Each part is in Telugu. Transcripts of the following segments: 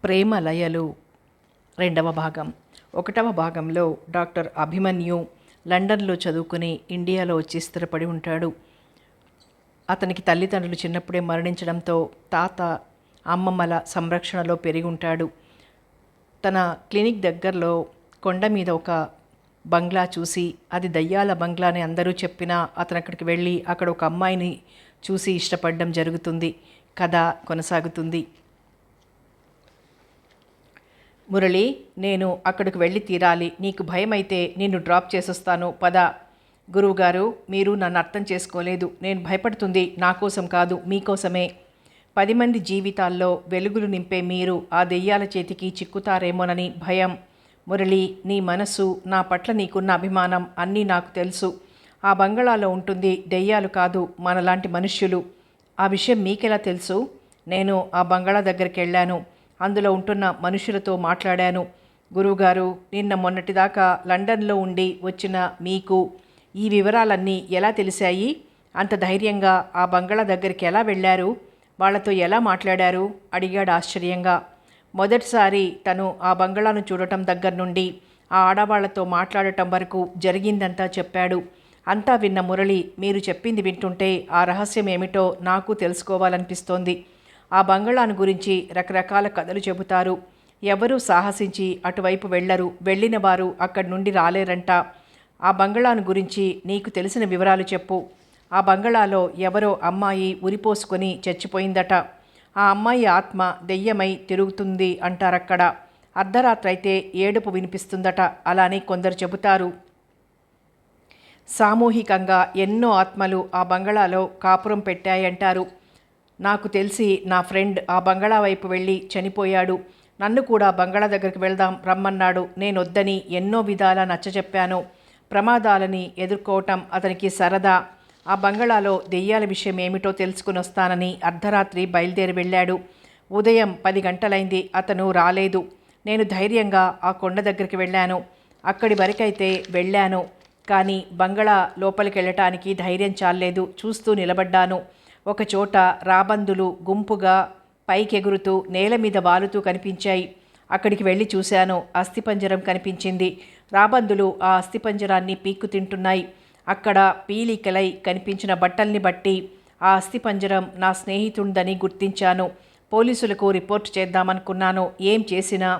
ప్రేమ లయలు రెండవ భాగం. ఒకటవ భాగంలో డాక్టర్ అభిమన్యు లండన్లో చదువుకుని ఇండియాలో వచ్చి స్థిరపడి ఉంటాడు. అతనికి తల్లిదండ్రులు చిన్నప్పుడే మరణించడంతో తాత అమ్మమ్మల సంరక్షణలో పెరిగి ఉంటాడు. తన క్లినిక్ దగ్గరలో కొండ మీద ఒక బంగ్లా చూసి అది దయ్యాల బంగ్లా అని అందరూ చెప్పినా అతను అక్కడికి వెళ్ళి అక్కడ ఒక అమ్మాయిని చూసి ఇష్టపడడం జరుగుతుంది. కథ కొనసాగుతుంది. మురళి, నేను అక్కడికి వెళ్ళి తీరాలి. నీకు భయమైతే నిన్ను డ్రాప్ చేసొస్తాను, పద. గురువుగారు, మీరు నన్ను అర్థం చేసుకోలేదు. నేను భయపడుతుంది నా కోసం కాదు, మీకోసమే. 10 మంది జీవితాల్లో వెలుగులు నింపే మీరు ఆ దెయ్యాల చేతికి చిక్కుతారేమోనని భయం. మురళి, నీ మనసు, నా పట్ల నీకున్న అభిమానం అన్నీ నాకు తెలుసు. ఆ బంగళాలో ఉంటుంది దెయ్యాలు కాదు, మనలాంటి మనుష్యులు. ఆ విషయం మీకెలా తెలుసు? నేను ఆ బంగళా దగ్గరికి వెళ్ళాను. అందులో ఉంటున్న మనుషులతో మాట్లాడాను. గురువుగారు, నిన్న మొన్నటిదాకా లండన్లో ఉండి వచ్చిన మీకు ఈ వివరాలన్నీ ఎలా తెలిసాయి? అంత ధైర్యంగా ఆ బంగళా దగ్గరికి ఎలా వెళ్ళారు? వాళ్లతో ఎలా మాట్లాడారు? అడిగాడు ఆశ్చర్యంగా. మొదటిసారి తను ఆ బంగళాను చూడటం దగ్గర నుండి ఆ ఆడవాళ్లతో మాట్లాడటం వరకు జరిగిందంతా చెప్పాడు. అంతా విన్న మురళి, మీరు చెప్పింది వింటుంటే ఆ రహస్యం ఏమిటో నాకు తెలుసుకోవాలనిపిస్తోంది. ఆ బంగళాను గురించి రకరకాల కథలు చెబుతారు. ఎవరూ సాహసించి అటువైపు వెళ్ళరు. వెళ్ళిన వారు అక్కడి నుండి రాలేరంట. ఆ బంగళాను గురించి నీకు తెలిసిన వివరాలు చెప్పు. ఆ బంగళాలో ఎవరో అమ్మాయి ఉరిపోసుకొని చచ్చిపోయిందట. ఆ అమ్మాయి ఆత్మ దెయ్యమై తిరుగుతుంది అంటారక్కడ. అర్ధరాత్రైతే ఏడుపు వినిపిస్తుందట. అలానే కొందరు చెబుతారు. సామూహికంగా ఎన్నో ఆత్మలు ఆ బంగళాలో కాపురం పెట్టాయంటారు. నాకు తెలిసి నా ఫ్రెండ్ ఆ బంగళా వైపు వెళ్ళి చనిపోయాడు. నన్ను కూడా బంగళా దగ్గరికి వెళ్దాం రమ్మన్నాడు. నేనొద్దని ఎన్నో విధాలా నచ్చచెప్పాను. ప్రమాదాలని ఎదుర్కోవటం అతనికి సరదా. ఆ బంగళాలో దెయ్యాల విషయం ఏమిటో తెలుసుకుని వస్తానని అర్ధరాత్రి బయలుదేరి వెళ్ళాడు. ఉదయం 10 గంటలైంది. అతను రాలేదు. నేను ధైర్యంగా ఆ కొండ దగ్గరికి వెళ్ళాను. అక్కడి వరకైతే వెళ్ళాను, కానీ బంగళా లోపలికి వెళ్ళటానికి ధైర్యం చాలేదు. చూస్తూ నిలబడ్డాను. ఒకచోట రాబందులు గుంపుగా పైకెగురుతూ నేల మీద వాలుతూ కనిపించాయి. అక్కడికి వెళ్ళి చూశాను. అస్థిపంజరం కనిపించింది. రాబందులు ఆ అస్థిపంజరాన్ని పీక్కు తింటున్నాయి. అక్కడ పీలికలై కనిపించిన బట్టల్ని బట్టి ఆ అస్థిపంజరం నా స్నేహితుడిదని గుర్తించాను. పోలీసులకు రిపోర్ట్ చేద్దామనుకున్నాను. ఏం చేసినా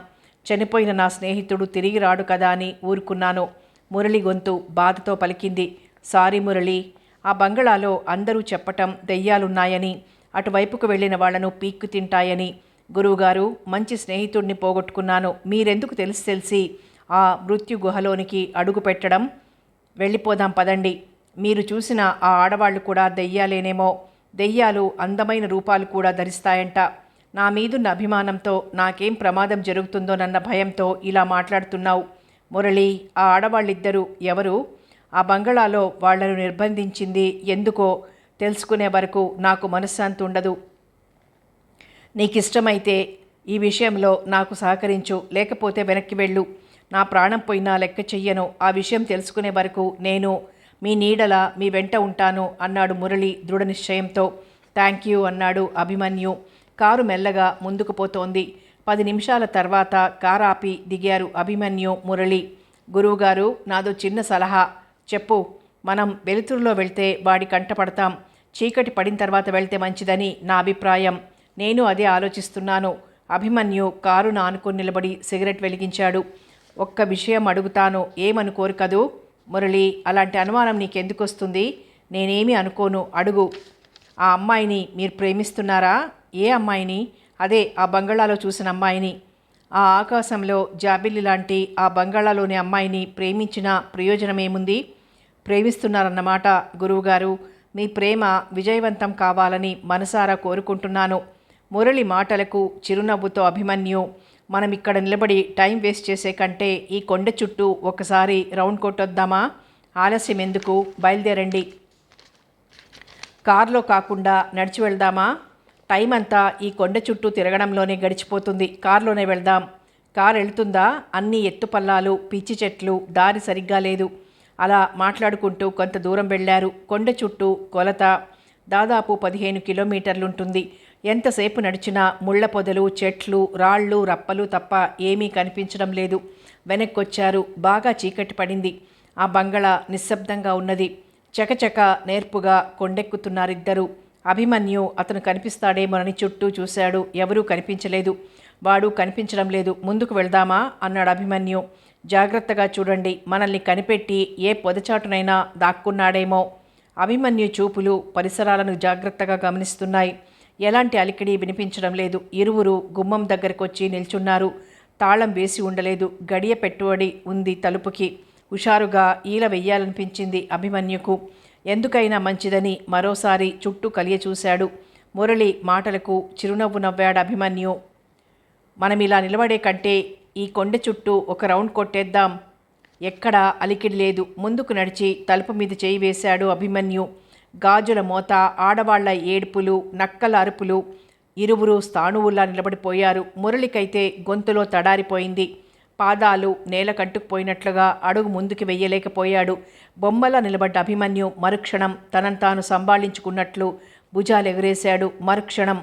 చనిపోయిన నా స్నేహితుడు తిరిగి రాడు కదా అని ఊరుకున్నాను. మురళి గొంతు బాధతో పలికింది. సారీ మురళి. ఆ బంగళాలో అందరూ చెప్పటం దెయ్యాలున్నాయని, అటువైపుకు వెళ్ళిన వాళ్లను పీక్కు తింటాయని. గురువుగారు, మంచి స్నేహితుడిని పోగొట్టుకున్నాను. మీరెందుకు తెలిసి ఆ మృత్యు గుహలోనికి అడుగు పెట్టడం? వెళ్ళిపోదాం పదండి. మీరు చూసిన ఆ ఆడవాళ్లు కూడా దెయ్యాలేనేమో. దెయ్యాలు అందమైన రూపాలు కూడా ధరిస్తాయంట. నా మీదున్న అభిమానంతో నాకేం ప్రమాదం జరుగుతుందోనన్న భయంతో ఇలా మాట్లాడుతున్నావు. మురళి, ఆ ఆడవాళ్ళిద్దరూ ఎవరు? ఆ బంగళాలో వాళ్లను నిర్బంధించింది ఎందుకో తెలుసుకునే వరకు నాకు మనశ్శాంతి ఉండదు. నీకిష్టమైతే ఈ విషయంలో నాకు సహకరించు, లేకపోతే వెనక్కి వెళ్ళు. నా ప్రాణం పోయినా లెక్క చెయ్యను. ఆ విషయం తెలుసుకునే వరకు నేను మీ నీడలా మీ వెంట ఉంటాను అన్నాడు మురళి దృఢ నిశ్చయంతో. థ్యాంక్ యూ అన్నాడు అభిమన్యు. కారు మెల్లగా ముందుకు పోతోంది. 10 నిమిషాల తర్వాత కారు ఆపి దిగారు అభిమన్యు, మురళి. గురువుగారు, నాదో చిన్న సలహా. చెప్పు. మనం వెలుతురులో వెళ్తే వాడి కంట పడతాం. చీకటి పడిన తర్వాత వెళ్తే మంచిదని నా అభిప్రాయం. నేను అదే ఆలోచిస్తున్నాను. అభిమన్యు కారును ఆనుకొని నిలబడి సిగరెట్ వెలిగించాడు. ఒక్క విషయం అడుగుతాను, ఏమనుకోరు కదూ? మురళి, అలాంటి అనుమానం నీకెందుకు వస్తుంది? నేనేమీ అనుకోను, అడుగు. ఆ అమ్మాయిని మీరు ప్రేమిస్తున్నారా? ఏ అమ్మాయిని? అదే ఆ బంగళాలో చూసిన అమ్మాయిని. ఆ ఆకాశంలో జాబిల్లి లాంటి ఆ బంగాళాలోని అమ్మాయిని ప్రేమించిన ప్రయోజనమేముంది? ప్రేమిస్తున్నారన్నమాట. గురువుగారు, మీ ప్రేమ విజయవంతం కావాలని మనసారా కోరుకుంటున్నాను. మురళి మాటలకు చిరునవ్వుతో అభిమన్యు, మనం ఇక్కడ నిలబడి టైం వేస్ట్ చేసే కంటే ఈ కొండ చుట్టూ ఒకసారి రౌండ్ కొట్టొద్దామా? ఆలస్యం ఎందుకు? బయలుదేరండి. కారులో కాకుండా నడిచి వెళ్దామా? టైం అంతా ఈ కొండ చుట్టూ తిరగడంలోనే గడిచిపోతుంది. కారులోనే వెళ్దాం. కారు వెళ్తుందా? అన్ని ఎత్తుపల్లాలు, పిచ్చి చెట్లు, దారి సరిగ్గా లేదు. అలా మాట్లాడుకుంటూ కొంత దూరం వెళ్ళారు. కొండ చుట్టూ కొలత దాదాపు 15 కిలోమీటర్లుంటుంది. ఎంతసేపు నడిచినా ముళ్ళ పొదలు, చెట్లు, రాళ్ళు, రప్పలు తప్ప ఏమీ కనిపించడం లేదు. వెనక్కొచ్చారు. బాగా చీకటి పడింది. ఆ బంగళా నిశ్శబ్దంగా ఉన్నది. చకచక నేర్పుగా కొండెక్కుతున్నారిద్దరూ. అభిమన్యు అతను కనిపిస్తాడేమోనని చుట్టూ చూశాడు. ఎవరూ కనిపించలేదు. వాడు కనిపించడం లేదు. ముందుకు వెళ్దామా అన్నాడు అభిమన్యు. జాగ్రత్తగా చూడండి, మనల్ని కనిపెట్టి ఏ పొదచాటునైనా దాక్కున్నాడేమో. అభిమన్యు చూపులు పరిసరాలను జాగ్రత్తగా గమనిస్తున్నాయి. ఎలాంటి అలికిడి వినిపించడం లేదు. ఇరువురు గుమ్మం దగ్గరకొచ్చి నిల్చున్నారు. తాళం వేసి ఉండలేదు. గడియ పెట్టుబడి ఉంది తలుపుకి. హుషారుగా ఈల వెయ్యాలనిపించింది అభిమన్యుకు. ఎందుకైనా మంచిదని మరోసారి చుట్టూ కలియ చూశాడు. మురళి మాటలకు చిరునవ్వు నవ్వాడు అభిమన్యు. మనమిలా నిలబడే కంటే ఈ కొండ చుట్టూ ఒక రౌండ్ కొట్టేద్దాం. ఎక్కడా అలికిడి లేదు. ముందుకు నడిచి తలుపు మీద చేయి వేశాడు అభిమన్యు. గాజుల మోత, ఆడవాళ్ల ఏడుపులు, నక్కల అరుపులు. ఇరువురు స్థాణువుల్లా నిలబడిపోయారు. మురళికైతే గొంతులో తడారిపోయింది. పాదాలు నేల కంటుకుపోయినట్లుగా అడుగు ముందుకు వెయ్యలేకపోయాడు. బొమ్మలా నిలబడ్డ అభిమన్యు మరుక్షణం తనను తాను సంభాళించుకున్నట్లు భుజాలెగరేశాడు. మరుక్షణం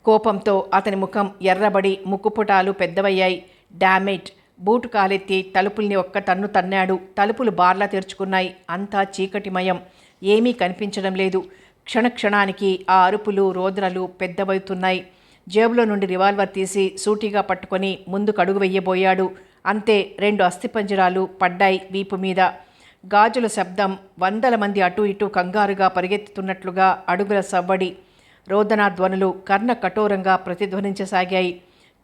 కోపంతో అతని ముఖం ఎర్రబడి ముక్కుపుటాలు పెద్దవయ్యాయి. డామేట్! బూటు కాలెత్తి తలుపుల్ని ఒక్క తన్ను తన్నాడు. తలుపులు బార్లా తెరుచుకున్నాయి. అంతా చీకటిమయం. ఏమీ కనిపించడం లేదు. క్షణక్షణానికి ఆ అరుపులు, రోదనలు పెద్దవవుతున్నాయి. జేబులో నుండి రివాల్వర్ తీసి సూటిగా పట్టుకొని ముందుకు అడుగు వెయ్యబోయాడు. అంతే, 2 అస్థిపంజరాలు పడ్డాయి వీపు మీద. గాజుల శబ్దం, వందల మంది అటూ ఇటూ కంగారుగా పరిగెత్తుతున్నట్లుగా అడుగుల సవ్వడి, రోదనా ధ్వనులు కర్ణ కఠోరంగా ప్రతిధ్వనించసాగాయి.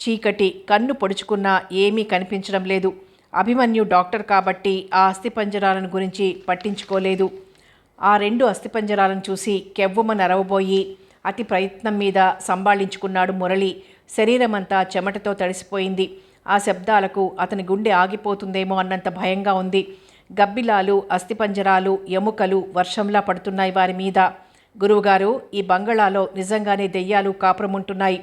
చీకటి. కన్ను పొడుచుకున్నా ఏమీ కనిపించడం లేదు. అభిమన్యు డాక్టర్ కాబట్టి ఆ అస్థిపంజరాలను గురించి పట్టించుకోలేదు. ఆ 2 అస్థిపంజరాలను చూసి కెవ్వుమని అరవబోయి అతి ప్రయత్నం మీద సంభాళించుకున్నాడు మురళి. శరీరమంతా చెమటతో తడిసిపోయింది. ఆ శబ్దాలకు అతని గుండె ఆగిపోతుందేమో అన్నంత భయంగా ఉంది. గబ్బిలాలు, అస్థిపంజరాలు, ఎముకలు వర్షంలా పడుతున్నాయి వారి మీద. గురువుగారు, ఈ బంగళాలో నిజంగానే దెయ్యాలు కాపురముంటున్నాయి.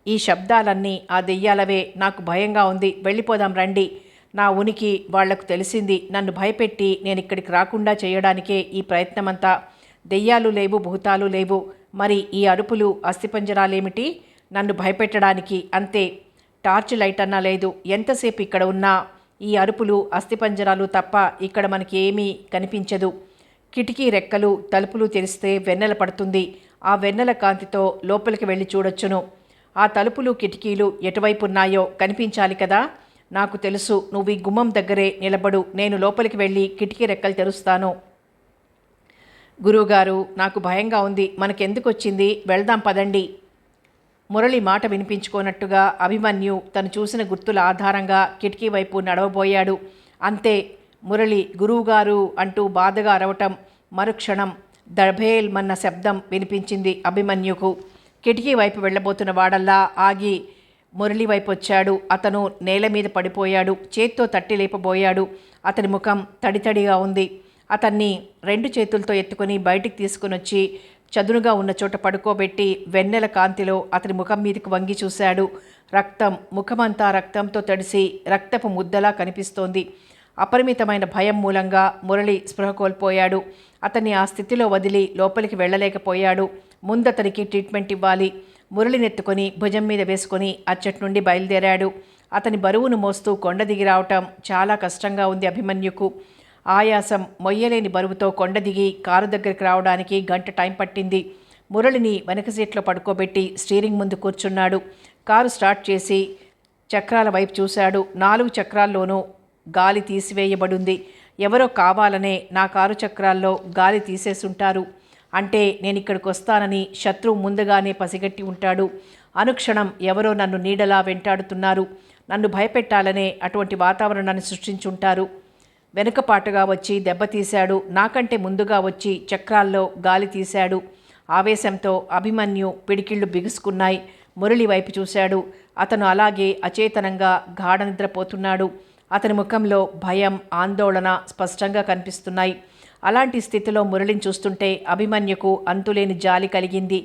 ఈ శబ్దాలన్నీ ఆ దెయ్యాలవే. నాకు భయంగా ఉంది. వెళ్ళిపోదాం రండి. నా ఉనికి వాళ్లకు తెలిసింది. నన్ను భయపెట్టి నేను ఇక్కడికి రాకుండా చేయడానికే ఈ ప్రయత్నమంతా. దెయ్యాలు లేవు, భూతాలు లేవు. మరి ఈ అరుపులు, అస్థిపంజరాలేమిటి? నన్ను భయపెట్టడానికి అంతే. టార్చ్ లైట్ అన్నా లేదు. ఎంతసేపు ఇక్కడ ఉన్నా ఈ అరుపులు, అస్థిపంజరాలు తప్ప ఇక్కడ మనకి ఏమీ కనిపించదు. కిటికీ రెక్కలు, తలుపులు తెరిస్తే వెన్నెల పడుతుంది. ఆ వెన్నెల కాంతితో లోపలికి వెళ్ళి చూడొచ్చును. ఆ తలుపులు, కిటికీలు ఎటువైపు ఉన్నాయో కనిపించాలి కదా. నాకు తెలుసు. నువ్వు ఈ గుమ్మం దగ్గరే నిలబడు. నేను లోపలికి వెళ్ళి కిటికీ రెక్కలు తెరుస్తాను. గురువుగారు, నాకు భయంగా ఉంది. మనకెందుకొచ్చింది? వెళ్దాం పదండి. మురళి మాట వినిపించుకోనట్టుగా అభిమన్యు తను చూసిన గుర్తుల ఆధారంగా కిటికీ వైపు నడవబోయాడు. అంతే, మురళి గురువుగారు అంటూ బాధగా అరవటం. మరుక్షణం దభేల్మన్న శబ్దం వినిపించింది అభిమన్యుకు. కిటికీ వైపు వెళ్ళబోతున్న వాడల్లా ఆగి మురళి వైపు వచ్చాడు. అతను నేల మీద పడిపోయాడు. చేత్తో తట్టి లేపబోయాడు. అతని ముఖం తడితడిగా ఉంది. అతన్ని 2 చేతులతో ఎత్తుకొని బయటికి తీసుకుని వచ్చి చదునుగా ఉన్న చోట పడుకోబెట్టి వెన్నెల కాంతిలో అతని ముఖం మీదకి వంగి చూశాడు. రక్తం. ముఖమంతా రక్తంతో తడిసి రక్తపు ముద్దలా కనిపిస్తోంది. అపరిమితమైన భయం మూలంగా మురళి స్పృహ కోల్పోయాడు. అతన్ని ఆ స్థితిలో వదిలి లోపలికి వెళ్ళలేకపోయాడు. ముందతనికి ట్రీట్మెంట్ ఇవ్వాలి. మురళినెత్తుకొని భుజం మీద వేసుకొని అచ్చటి నుండి బయలుదేరాడు. అతని బరువును మోస్తూ కొండ దిగి రావటం చాలా కష్టంగా ఉంది అభిమన్యుకు. ఆయాసం, మొయ్యలేని బరువుతో కొండ దిగి కారు దగ్గరికి రావడానికి గంట టైం పట్టింది. మురళిని వెనక సీట్లో పడుకోబెట్టి స్టీరింగ్ ముందు కూర్చున్నాడు. కారు స్టార్ట్ చేసి చక్రాల వైపు చూశాడు. 4 చక్రాల్లోనూ గాలి తీసివేయబడింది. ఎవరో కావాలనే నా కారు చక్రాల్లో గాలి తీసేసుంటారు. అంటే నేను ఇక్కడికి వస్తానని శత్రువు ముందుగానే పసిగట్టి ఉంటాడు. అనుక్షణం ఎవరో నన్ను నీడలా వెంటాడుతున్నారు. నన్ను భయపెట్టాలనే అటువంటి వాతావరణాన్ని సృష్టించుంటారు. వెనుకపాటుగా వచ్చి దెబ్బతీశాడు. నాకంటే ముందుగా వచ్చి చక్రాల్లో గాలి తీశాడు. ఆవేశంతో అభిమన్యు పిడికిళ్ళు బిగుసుకున్నాయి. మురళి వైపు చూశాడు. అతను అలాగే అచేతనంగా గాఢ నిద్రపోతున్నాడు. అతని ముఖంలో భయం, ఆందోళన స్పష్టంగా కనిపిస్తున్నాయి. అలాంటి స్థితిలో మురళిని చూస్తుంటే అభిమన్యుకు అంతులేని జాలి కలిగింది.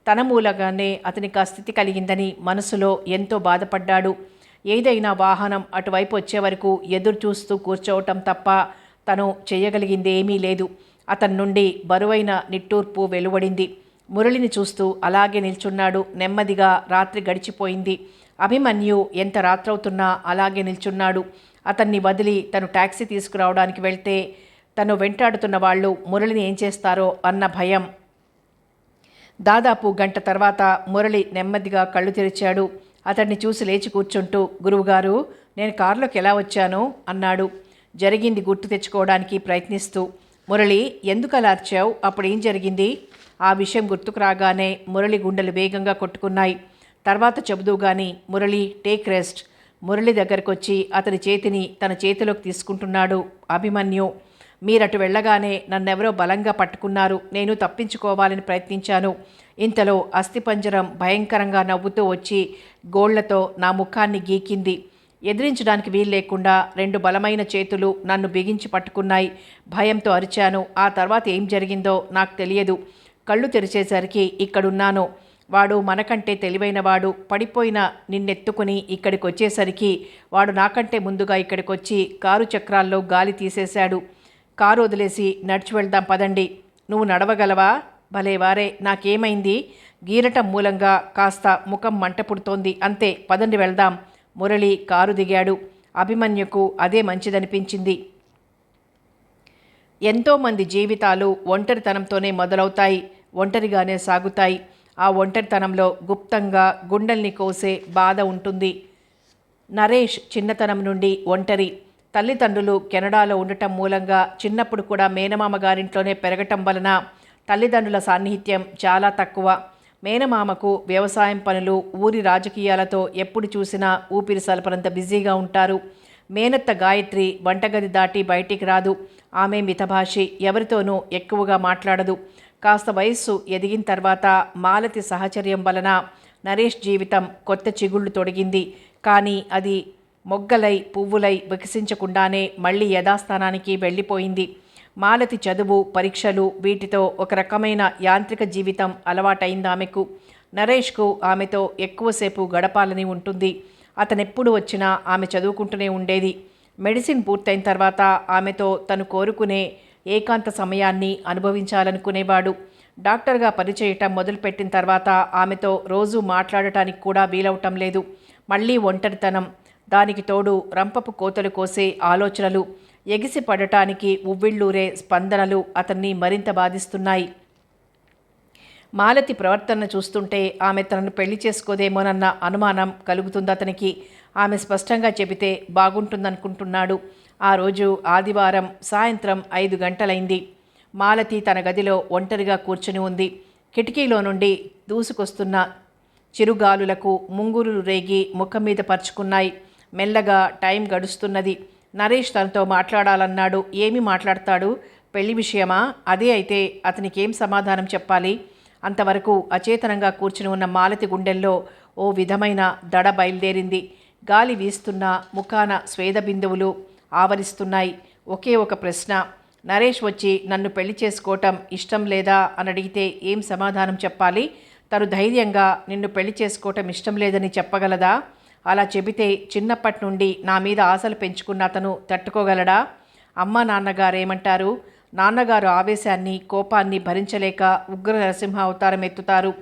తన మూలంగానే అతనికి ఆ స్థితి కలిగిందని మనసులో ఎంతో బాధపడ్డాడు. ఏదైనా వాహనం అటువైపు వచ్చే వరకు ఎదురు చూస్తూ కూర్చోవటం తప్ప తను చేయగలిగింది ఏమీ లేదు. అతని నుండి బరువైన నిట్టూర్పు వెలువడింది. మురళిని చూస్తూ అలాగే నిల్చున్నాడు. నెమ్మదిగా రాత్రి గడిచిపోయింది. అభిమన్యు ఎంత రాత్రవుతున్నా అలాగే నిల్చున్నాడు. అతన్ని వదిలి తను టాక్సీ తీసుకురావడానికి వెళ్తే తను వెంటాడుతున్న వాళ్ళు మురళిని ఏం చేస్తారో అన్న భయం. దాదాపు గంట తర్వాత మురళి నెమ్మదిగా కళ్ళు తెరిచాడు. అతన్ని చూసి లేచి కూర్చుంటూ, గురువుగారు, నేను కారులోకి ఎలా వచ్చాను అన్నాడు, జరిగింది గుర్తు తెచ్చుకోవడానికి ప్రయత్నిస్తూ. మురళి, ఎందుకు అలా అరిచావు? అప్పుడు ఏం జరిగింది? ఆ విషయం గుర్తుకు రాగానే మురళి గుండెలు వేగంగా కొట్టుకున్నాయి. తర్వాత చెబుదూ గాని, మురళి, టేక్ రెస్ట్. మురళి దగ్గరకు వచ్చి అతని చేతిని తన చేతిలోకి తీసుకుంటున్నాడు అభిమన్యు. మీరటు వెళ్ళగానే నన్నెవరో బలంగా పట్టుకున్నారు. నేను తప్పించుకోవాలని ప్రయత్నించాను. ఇంతలో అస్థిపంజరం భయంకరంగా నవ్వుతూ వచ్చి గోళ్లతో నా ముఖాన్ని గీకింది. ఎదిరించడానికి వీలు లేకుండా 2 బలమైన చేతులు నన్ను బిగించి పట్టుకున్నాయి. భయంతో అరిచాను. ఆ తర్వాత ఏం జరిగిందో నాకు తెలియదు. కళ్ళు తెరిచేసరికి ఇక్కడున్నాను. వాడు మనకంటే తెలివైనవాడు. పడిపోయిన నిన్నెత్తుకుని ఇక్కడికి వచ్చేసరికి వాడు నాకంటే ముందుగా ఇక్కడికొచ్చి కారు చక్రాల్లో గాలి తీసేశాడు. కారు వదిలేసి నడిచి వెళ్దాం పదండి. నువ్వు నడవగలవా? భలేవారే, నాకేమైంది? గీరటం మూలంగా కాస్త ముఖం మంట పుడుతోంది, అంతే. పదండి వెళ్దాం. మురళి కారు దిగాడు. అభిమన్యుకు అదే మంచిదనిపించింది. ఎంతోమంది జీవితాలు ఒంటరితనంతోనే మొదలవుతాయి, ఒంటరిగానే సాగుతాయి. ఆ ఒంటరితనంలో గుప్తంగా గుండెల్ని కోసే బాధ ఉంటుంది. నరేష్ చిన్నతనం నుండి ఒంటరి. తల్లిదండ్రులు కెనడాలో ఉండటం మూలంగా చిన్నప్పుడు కూడా మేనమామ గారింట్లోనే పెరగటం వలన తల్లిదండ్రుల సాన్నిహిత్యం చాలా తక్కువ. మేనమామకు వ్యవసాయం పనులు, ఊరి రాజకీయాలతో ఎప్పుడు చూసినా ఊపిరి సలపనంత బిజీగా ఉంటారు. మేనత్త గాయత్రి వంటగది దాటి బయటికి రాదు. ఆమె మితభాషి, ఎవరితోనూ ఎక్కువగా మాట్లాడదు. కాస్త వయస్సు ఎదిగిన తర్వాత మాలతి సహచర్యం వలన నరేష్ జీవితం కొత్త చిగుళ్ళు తొడిగింది. కానీ అది మొగ్గలై పువ్వులై వికసించకుండానే మళ్ళీ యథాస్థానానికి వెళ్ళిపోయింది. మాలతి చదువు, పరీక్షలు, వీటితో ఒక రకమైన యాంత్రిక జీవితం అలవాటైంది ఆమెకు. నరేష్కు ఆమెతో ఎక్కువసేపు గడపాలని ఉంటుంది. అతనెప్పుడు వచ్చినా ఆమె చదువుకుంటూనే ఉండేది. మెడిసిన్ పూర్తయిన తర్వాత ఆమెతో తను కోరుకునే ఏకాంత సమయాన్ని అనుభవించాలనుకునేవాడు. డాక్టర్గా పనిచేయటం మొదలుపెట్టిన తర్వాత ఆమెతో రోజు మాట్లాడటానికి కూడా వీలవటం లేదు. మళ్ళీ ఒంటరితనం, దానికి తోడు రంపపు కోతలు కోసే ఆలోచనలు, ఎగిసి పడటానికి ఉవ్విళ్ళూరే స్పందనలు అతన్ని మరింత బాధిస్తున్నాయి. మాలతి ప్రవర్తన చూస్తుంటే ఆమె తనను పెళ్లి చేసుకోదేమోనన్న అనుమానం కలుగుతుంది అతనికి. ఆమె స్పష్టంగా చెబితే బాగుంటుందనుకుంటున్నాడు. ఆ రోజు ఆదివారం సాయంత్రం 5 గంటలైంది. మాలతి తన గదిలో ఒంటరిగా కూర్చుని ఉంది. కిటికీలో నుండి దూసుకొస్తున్న చిరుగాలులకు ముంగురులు రేగి ముఖం మీద పరుచుకున్నాయి. మెల్లగా టైం గడుస్తున్నది. నరేష్ తనతో మాట్లాడాలన్నాడు. ఏమి మాట్లాడతాడు? పెళ్లి విషయమా? అదే అయితే అతనికేం సమాధానం చెప్పాలి? అంతవరకు అచేతనంగా కూర్చుని ఉన్న మాలతి గుండెల్లో ఓ విధమైన దడ బయలుదేరింది. గాలి వీస్తున్న ముఖాన స్వేద బిందువులు ఆవరిస్తున్నాయి. ఒకే ఒక ప్రశ్న. నరేష్ వచ్చి నన్ను పెళ్లి చేసుకోవటం ఇష్టం లేదా అని అడిగితే ఏం సమాధానం చెప్పాలి? తను ధైర్యంగా నిన్ను పెళ్లి చేసుకోవటం ఇష్టం లేదని చెప్పగలదా? అలా చెబితే చిన్నప్పటి నుండి నా మీద ఆశలు పెంచుకున్న అతను తట్టుకోగలడా? అమ్మ నాన్నగారేమంటారు? నాన్నగారు ఆవేశాన్ని, కోపాన్ని భరించలేక ఉగ్ర నరసింహ అవతారం ఎత్తుతారు.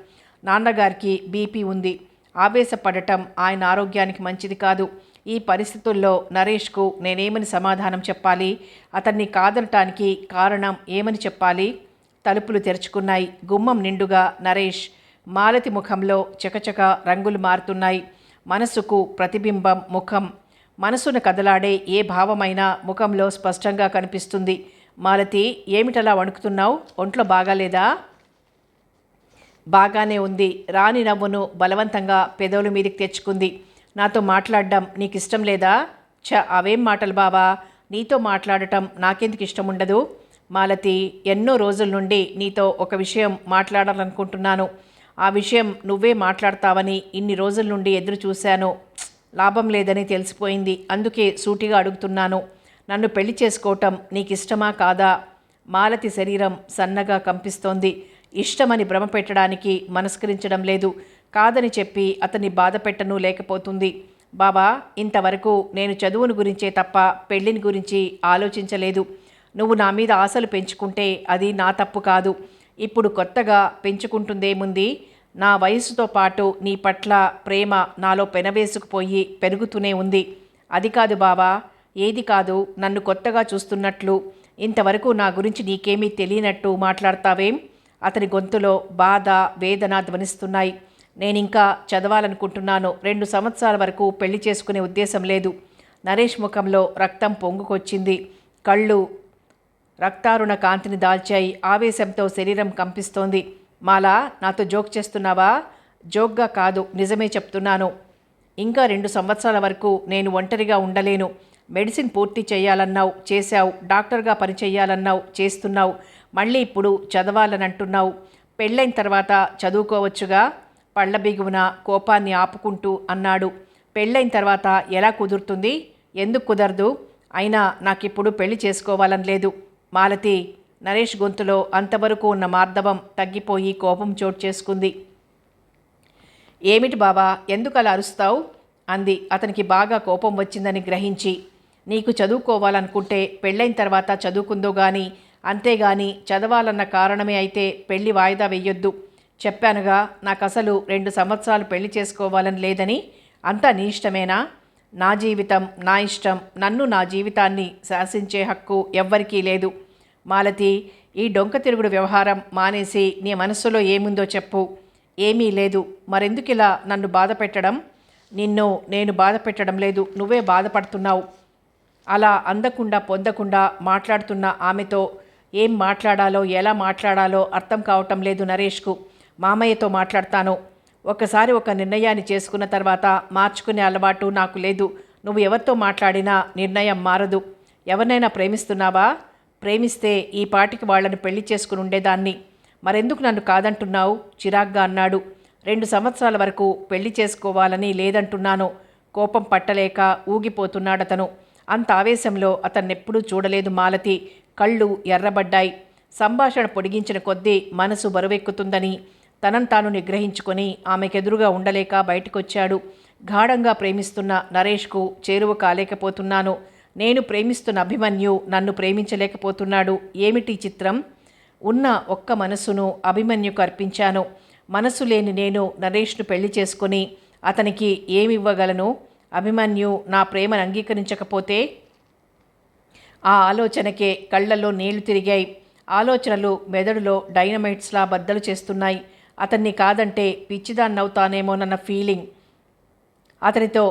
నాన్నగారికి బీపీ ఉంది. ఆవేశపడటం ఆయన ఆరోగ్యానికి మంచిది కాదు. ఈ పరిస్థితుల్లో నరేష్కు నేనేమని సమాధానం చెప్పాలి? అతన్ని కాదనటానికి కారణం ఏమని చెప్పాలి? తలుపులు తెరుచుకున్నాయి. గుమ్మం నిండుగా నరేష్. మాలతి ముఖంలో చకచక రంగులు మారుతున్నాయి. మనసుకు ప్రతిబింబం ముఖం. మనసును కదలాడే ఏ భావమైనా ముఖంలో స్పష్టంగా కనిపిస్తుంది. మాలతి, ఏమిటలా వణుకుతున్నావు? ఒంట్లో బాగాలేదా? బాగానే ఉంది. రాని నవ్వును బలవంతంగా పెదవుల మీదకి తెచ్చుకుంది. నాతో మాట్లాడడం నీకు ఇష్టం లేదా? అవేం మాటలు బావా, నీతో మాట్లాడటం నాకెందుకు ఇష్టం ఉండదు? మాలతి, ఎన్నో రోజుల నుండి నీతో ఒక విషయం మాట్లాడాలనుకుంటున్నాను. ఆ విషయం నువ్వే మాట్లాడతావని ఇన్ని రోజుల నుండి ఎదురు చూశాను. లాభం లేదని తెలిసిపోయింది. అందుకే సూటిగా అడుగుతున్నాను. నన్ను పెళ్లి చేసుకోవటం నీకు ఇష్టమా కాదా? మాలతి శరీరం సన్నగా కంపిస్తోంది. ఇష్టమని భ్రమ పెట్టడానికి మనస్కరించడం లేదు. కాదని చెప్పి అతన్ని బాధ పెట్టను లేకపోతుంది. బాబా, ఇంతవరకు నేను చదువును గురించే తప్ప పెళ్లిని గురించి ఆలోచించలేదు. నువ్వు నా మీద ఆశలు పెంచుకుంటే అది నా తప్పు కాదు. ఇప్పుడు కొత్తగా పెంచుకుంటుందేముంది? నా వయసుతో పాటు నీ పట్ల ప్రేమ నాలో పెనవేసుకుపోయి పెరుగుతూనే ఉంది. అది కాదు బావా, ఏది కాదు, నన్ను కొత్తగా చూస్తున్నట్లు, ఇంతవరకు నా గురించి నీకేమీ తెలియనట్టు మాట్లాడతావేం? అతని గొంతులో బాధ, వేదన ధ్వనిస్తున్నాయి. నేనింకా చదవాలనుకుంటున్నాను. 2 సంవత్సరాల వరకు పెళ్లి చేసుకునే ఉద్దేశం లేదు. నరేష్ ముఖంలో రక్తం పొంగుకొచ్చింది. కళ్ళు రక్తారుణ కాంతిని దాల్చాయి. ఆవేశంతో శరీరం కంపిస్తోంది. మాలా, నాతో జోక్ చేస్తున్నావా? జోక్గా కాదు, నిజమే చెప్తున్నాను. ఇంకా 2 సంవత్సరాల వరకు నేను ఒంటరిగా ఉండలేను. మెడిసిన్ పూర్తి చేయాలన్నావు, చేశావు. డాక్టర్గా పని చేయాలన్నావు, చేస్తున్నావు. మళ్ళీ ఇప్పుడు చదవాలని అంటున్నావు. పెళ్ళైన తర్వాత చదువుకోవచ్చుగా? పళ్ళ బిగువున కోపాన్ని ఆపుకుంటూ అన్నాడు. పెళ్ళైన తర్వాత ఎలా కుదురుతుంది? ఎందుకు కుదరదు? అయినా నాకిప్పుడు పెళ్లి చేసుకోవాలని లేదు. మాలతి, నరేష్ గొంతులో అంతవరకు ఉన్న మార్దవం తగ్గిపోయి కోపం చోటు చేసుకుంది. ఏమిటి బావా, ఎందుకు అలా అరుస్తావు? అంది అతనికి బాగా కోపం వచ్చిందని గ్రహించి. నీకు చదువుకోవాలనుకుంటే పెళ్ళైన తర్వాత చదువుకుందో గాని, అంతేగాని చదవాలన్న కారణమే అయితే పెళ్లి వాయిదా వెయ్యొద్దు. చెప్పానుగా, నాకు అసలు 2 సంవత్సరాలు పెళ్లి చేసుకోవాలని లేదని. అంతా నీ ఇష్టమేనా? నా జీవితం నా ఇష్టం. నన్ను, నా జీవితాన్ని శాసించే హక్కు ఎవ్వరికీ లేదు. మాలతి, ఈ డొంక తిరుగుడు వ్యవహారం మానేసి నీ మనస్సులో ఏముందో చెప్పు. ఏమీ లేదు. మరెందుకిలా నన్ను బాధ పెట్టడం? నిన్ను నేను బాధ పెట్టడం లేదు, నువ్వే బాధపడుతున్నావు. అలా అందకుండా పొందకుండా మాట్లాడుతున్న ఆమెతో ఏం మాట్లాడాలో, ఎలా మాట్లాడాలో అర్థం కావటం లేదు నరేష్కు. మామయ్యతో మాట్లాడతాను. ఒకసారి ఒక నిర్ణయాన్ని చేసుకున్న తర్వాత మార్చుకునే అలవాటు నాకు లేదు. నువ్వు ఎవరితో మాట్లాడినా నిర్ణయం మారదు. ఎవరినైనా ప్రేమిస్తున్నావా? ప్రేమిస్తే ఈ పాటికి వాళ్ళని పెళ్లి చేసుకుని ఉండేదాన్ని. మరెందుకు నన్ను కాదంటున్నావు? చిరాగ్గా అన్నాడు. 2 సంవత్సరాల వరకు పెళ్లి చేసుకోవాలని లేదంటున్నాను. కోపం పట్టలేక ఊగిపోతున్నాడతను. అంత ఆవేశంలో అతన్నెప్పుడూ చూడలేదు మాలతి. కళ్ళు ఎర్రబడ్డాయి. సంభాషణ పొడిగించిన కొద్దీ మనసు బరువెక్కుతుందని తనను తాను నిగ్రహించుకొని ఆమెకెదురుగా ఉండలేక బయటకొచ్చాడు. గాఢంగా ప్రేమిస్తున్న నరేష్కు చేరువ కాలేకపోతున్నాను. నేను ప్రేమిస్తున్న అభిమన్యు నన్ను ప్రేమించలేకపోతున్నాడు. ఏమిటి చిత్రం? ఉన్న ఒక్క మనసును అభిమన్యుకు అర్పించాను. మనసు లేని నేను నరేష్ను పెళ్లి చేసుకుని అతనికి ఏమివ్వగలను? అభిమన్యు నా ప్రేమను అంగీకరించకపోతే? ఆ ఆలోచనకే కళ్లలో నీళ్లు తిరిగాయి. ఆలోచనలు మెదడులో డైనమైట్స్లా బద్దలు చేస్తున్నాయి. అతన్ని కాదంటే పిచ్చిదాన్నవుతానేమోనన్న ఫీలింగ్. అతనితో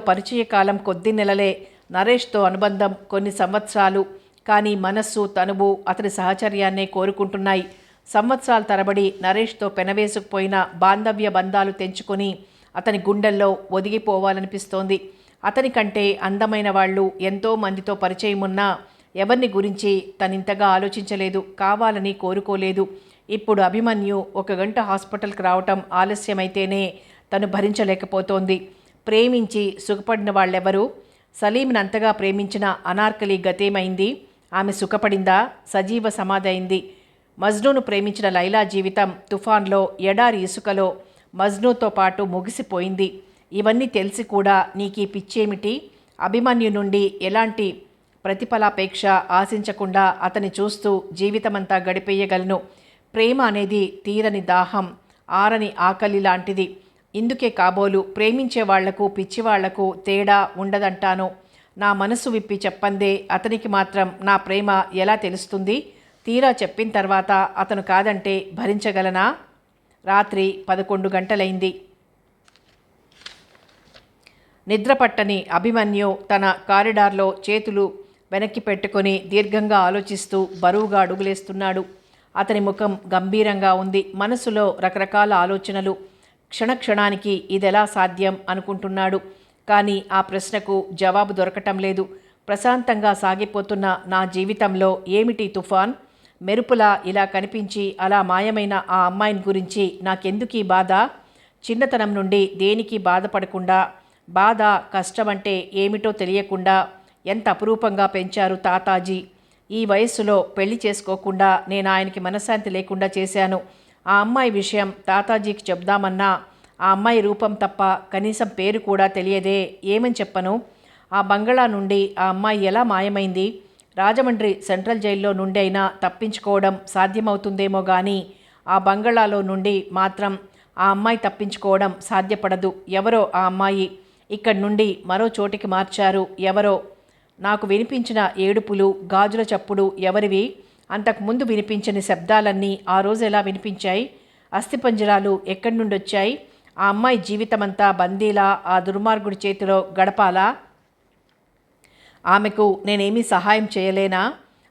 పరిచయ కాలం కొద్ది నెలలే. నరేష్తో అనుబంధం కొన్ని సంవత్సరాలు. కానీ మనస్సు, తనువు అతని సహచర్యాన్నే కోరుకుంటున్నాయి. సంవత్సరాల తరబడి నరేష్తో పెనవేసుకుపోయిన బాంధవ్య బంధాలు తెంచుకొని అతని గుండెల్లో ఒదిగిపోవాలనిపిస్తోంది. అతని కంటే అందమైన వాళ్ళు ఎంతో మందితో పరిచయం ఉన్నా ఎవరిని గురించి తనింతగా ఆలోచించలేదు, కావాలని కోరుకోలేదు. ఇప్పుడు అభిమన్యు 1 గంట హాస్పిటల్కి రావటం ఆలస్యమైతేనే తను భరించలేకపోతోంది. ప్రేమించి సుఖపడిన వాళ్ళెవరు? సలీంని అంతగా ప్రేమించిన అనార్కలి గతేమైంది? ఆమె సుఖపడిందా? సజీవ సమాధి అయింది. మజ్నూను ప్రేమించిన లైలా జీవితం తుఫాన్లో, ఎడారి ఇసుకలో మజ్నూతో పాటు ముగిసిపోయింది. ఇవన్నీ తెలిసి కూడా నీకీ పిచ్చేమిటి? అభిమన్యు నుండి ఎలాంటి ప్రతిఫలాపేక్ష ఆశించకుండా అతన్ని చూస్తూ జీవితమంతా గడిపేయగలను. ప్రేమ అనేది తీరని దాహం, ఆరని ఆకలి లాంటిది. ఇందుకే కాబోలు ప్రేమించే వాళ్లకు పిచ్చివాళ్లకు తేడా ఉండదంటాను. నా మనసు విప్పి చెప్పందే అతనికి మాత్రం నా ప్రేమ ఎలా తెలుస్తుంది? తీరా చెప్పిన తర్వాత అతను కాదంటే భరించగలనా? రాత్రి 11 గంటలైంది. నిద్రపట్టని అభిమన్యు తన కారిడార్లో చేతులు వెనక్కి పెట్టుకొని దీర్ఘంగా ఆలోచిస్తూ బరువుగా అడుగులేస్తున్నాడు. అతని ముఖం గంభీరంగా ఉంది. మనసులో రకరకాల ఆలోచనలు. క్షణక్షణానికి ఇదెలా సాధ్యం అనుకుంటున్నాడు. కానీ ఆ ప్రశ్నకు జవాబు దొరకటం లేదు. ప్రశాంతంగా సాగిపోతున్న నా జీవితంలో ఏమిటి తుఫాన్? మెరుపులా ఇలా కనిపించి అలా మాయమైన ఆ అమ్మాయిని గురించి నాకెందుకీ బాధ? చిన్నతనం నుండి దేనికి బాధపడకుండా, బాధ కష్టమంటే ఏమిటో తెలియకుండా ఎంత అపురూపంగా పెంచారు తాతాజీ. ఈ వయస్సులో పెళ్లి చేసుకోకుండా నేను ఆయనకి మనశ్శాంతి లేకుండా చేశాను. ఆ అమ్మాయి విషయం తాతాజీకి చెప్దామన్నా ఆ అమ్మాయి రూపం తప్ప కనీసం పేరు కూడా తెలియదే. ఏమని చెప్పను? ఆ బంగళా నుండి ఆ అమ్మాయి ఎలా మాయమైంది? రాజమండ్రి సెంట్రల్ జైల్లో నుండి అయినా తప్పించుకోవడం సాధ్యమవుతుందేమో కానీ ఆ బంగళాలో నుండి మాత్రం ఆ అమ్మాయి తప్పించుకోవడం సాధ్యపడదు. ఎవరో ఆ అమ్మాయి ఇక్కడి నుండి మరో చోటికి మార్చారు. ఎవరో. నాకు వినిపించిన ఏడుపులు, గాజుల చప్పుడు ఎవరివి? అంతకుముందు వినిపించని శబ్దాలన్నీ ఆ రోజు ఎలా వినిపించాయి? అస్థిపంజరాలు ఎక్కడి నుండి వచ్చాయి? ఆ అమ్మాయి జీవితమంతా బందీలా ఆ దుర్మార్గుడి చేతిలో గడపాలా? ఆమెకు నేనేమీ సహాయం చేయలేనా?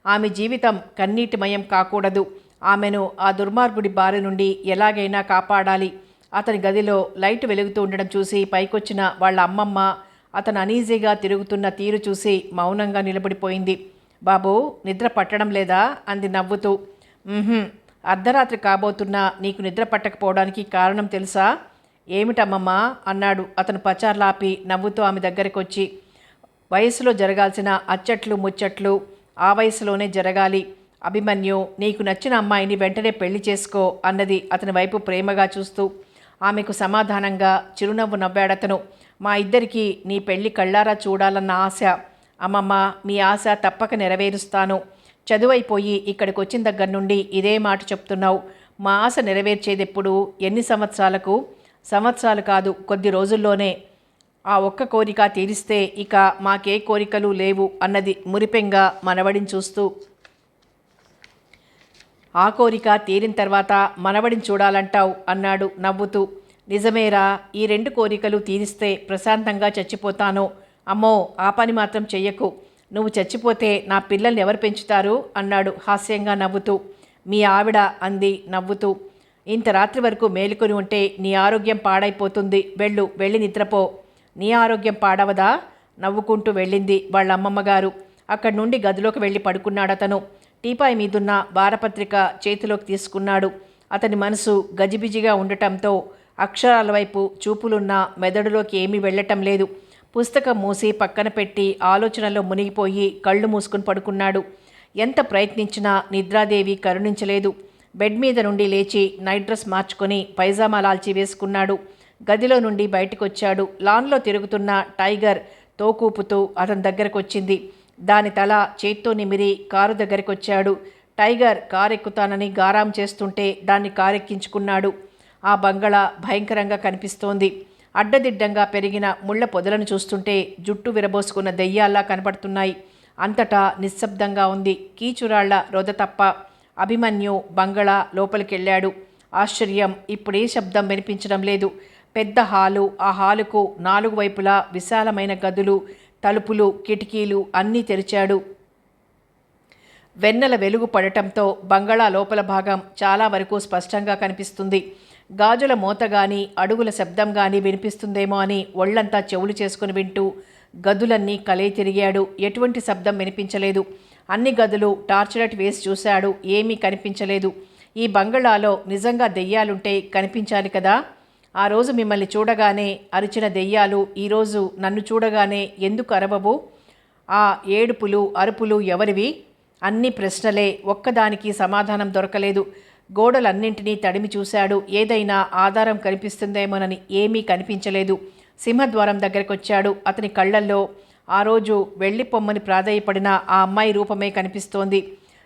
ఆమె జీవితం కన్నీటిమయం కాకూడదు. ఆమెను ఆ దుర్మార్గుడి బారి నుండి ఎలాగైనా కాపాడాలి. అతని గదిలో లైట్ వెలుగుతూ ఉండడం చూసి పైకొచ్చిన వాళ్ళ అమ్మమ్మ అతను అనీజీగా తిరుగుతున్న తీరు చూసి మౌనంగా నిలబడిపోయింది. బాబూ, నిద్ర పట్టడం లేదా? అంది నవ్వుతూ. అర్ధరాత్రి కాబోతున్నా నీకు నిద్ర పట్టకపోవడానికి కారణం తెలుసా? ఏమిటమ్మమ్మా అన్నాడు అతను పచార్లాపి నవ్వుతూ ఆమె దగ్గరికి వచ్చి. వయసులో జరగాల్సిన అచ్చట్లు ముచ్చట్లు ఆ వయసులోనే జరగాలి. అభిమన్యు, నీకు నచ్చిన అమ్మాయిని వెంటనే పెళ్లి చేసుకో అన్నది అతని వైపు ప్రేమగా చూస్తూ. ఆమెకు సమాధానంగా చిరునవ్వు నవ్వాడతను. మా ఇద్దరికీ నీ పెళ్లి కళ్ళారా చూడాలన్న ఆశ. అమ్మమ్మ, మీ ఆశ తప్పక నెరవేరుస్తాను. చదువైపోయి ఇక్కడికి వచ్చిన దగ్గర నుండి ఇదే మాట చెప్తున్నావు. మా ఆశ నెరవేర్చేదెప్పుడు? ఎన్ని సంవత్సరాలకు? సంవత్సరాలు కాదు, కొద్ది రోజుల్లోనే. ఆ ఒక్క కోరిక తీరిస్తే ఇక మాకే కోరికలు లేవు అన్నది మురిపెంగా మనవడిని చూస్తూ. ఆ కోరిక తీరిన తర్వాత మనవడిని చూడాలంటావు అన్నాడు నవ్వుతూ. నిజమేరా, ఈ 2 కోరికలు తీరిస్తే ప్రశాంతంగా చచ్చిపోతాను. అమ్మో, ఆ పని మాత్రం చెయ్యకు. నువ్వు చచ్చిపోతే నా పిల్లల్ని ఎవరు పెంచుతారు అన్నాడు హాస్యంగా నవ్వుతూ. మీ ఆవిడ అంది నవ్వుతూ. ఇంత రాత్రి వరకు మేలుకొని ఉంటే నీ ఆరోగ్యం పాడైపోతుంది. వెళ్ళి నిద్రపో. నీ ఆరోగ్యం పాడవదా? నవ్వుకుంటూ వెళ్ళింది వాళ్ళ అమ్మమ్మగారు. అక్కడి నుండి గదిలోకి వెళ్ళి పడుకున్నాడతను. టీపాయ్ మీదున్న వారపత్రిక చేతిలోకి తీసుకున్నాడు. అతని మనసు గజిబిజిగా ఉండటంతో అక్షరాల వైపు చూపులున్న మెదడులోకి ఏమీ వెళ్ళటం లేదు. పుస్తకం మూసి పక్కన పెట్టి ఆలోచనలో మునిగిపోయి కళ్ళు మూసుకుని పడుకున్నాడు. ఎంత ప్రయత్నించినా నిద్రాదేవి కరుణించలేదు. బెడ్ మీద నుండి లేచి నైట్ డ్రెస్ మార్చుకొని పైజామా లాల్చి వేసుకున్నాడు. గదిలో నుండి బయటకొచ్చాడు. లాన్లో తిరుగుతున్న టైగర్ తోకూపుతూ అతని దగ్గరకు వచ్చింది. దాని తల చేత్తో నిమిరి కారు దగ్గరికి వచ్చాడు. టైగర్ కారెక్కుతానని గారాం చేస్తుంటే దాన్ని కారెక్కించుకున్నాడు. ఆ బంగళా భయంకరంగా కనిపిస్తోంది. అడ్డదిడ్డంగా పెరిగిన ముళ్ళ పొదలను చూస్తుంటే జుట్టు విరబోసుకున్న దెయ్యాల్లా కనపడుతున్నాయి. అంతటా నిశ్శబ్దంగా ఉంది. కీచురాళ్ల రొద తప్ప. అభిమన్యు బంగళా లోపలికెళ్ళాడు. ఆశ్చర్యం, ఇప్పుడే శబ్దం వినిపించడం లేదు. పెద్ద హాలు. ఆ హాలుకు 4 వైపులా విశాలమైన గదులు, తలుపులు, కిటికీలు అన్నీ తెరిచాడు. వెన్నెల వెలుగు పడటంతో బంగళా లోపల భాగం చాలా వరకు స్పష్టంగా కనిపిస్తుంది. గాజుల మోత గాని అడుగుల శబ్దం గాని వినిపిస్తుందేమో అని ఒళ్లంతా చెవులు చేసుకుని వింటూ గదులన్నీ కలయి తిరిగాడు. ఎటువంటి శబ్దం వినిపించలేదు. అన్ని గదులు టార్చ్ లైట్ వేసి చూశాడు. ఏమీ కనిపించలేదు. ఈ బంగళాలో నిజంగా దెయ్యాలుంటే కనిపించాలి కదా. ఆ రోజు మిమ్మల్ని చూడగానే అరిచిన దెయ్యాలు ఈరోజు నన్ను చూడగానే ఎందుకు అరవవు? ఆ ఏడుపులు, అరుపులు ఎవరివి? అన్ని ప్రశ్నలే. ఒక్కదానికి సమాధానం దొరకలేదు. గోడలన్నింటినీ తడిమి చూశాడు. ఏదైనా ఆధారం కనిపిస్తుందేమోనని. ఏమీ కనిపించలేదు. సింహద్వారం దగ్గరకొచ్చాడు. అతని కళ్ళల్లో ఆ రోజు వెళ్ళిపొమ్మని ప్రాధేయపడిన ఆ అమ్మాయి రూపమే కనిపిస్తోంది.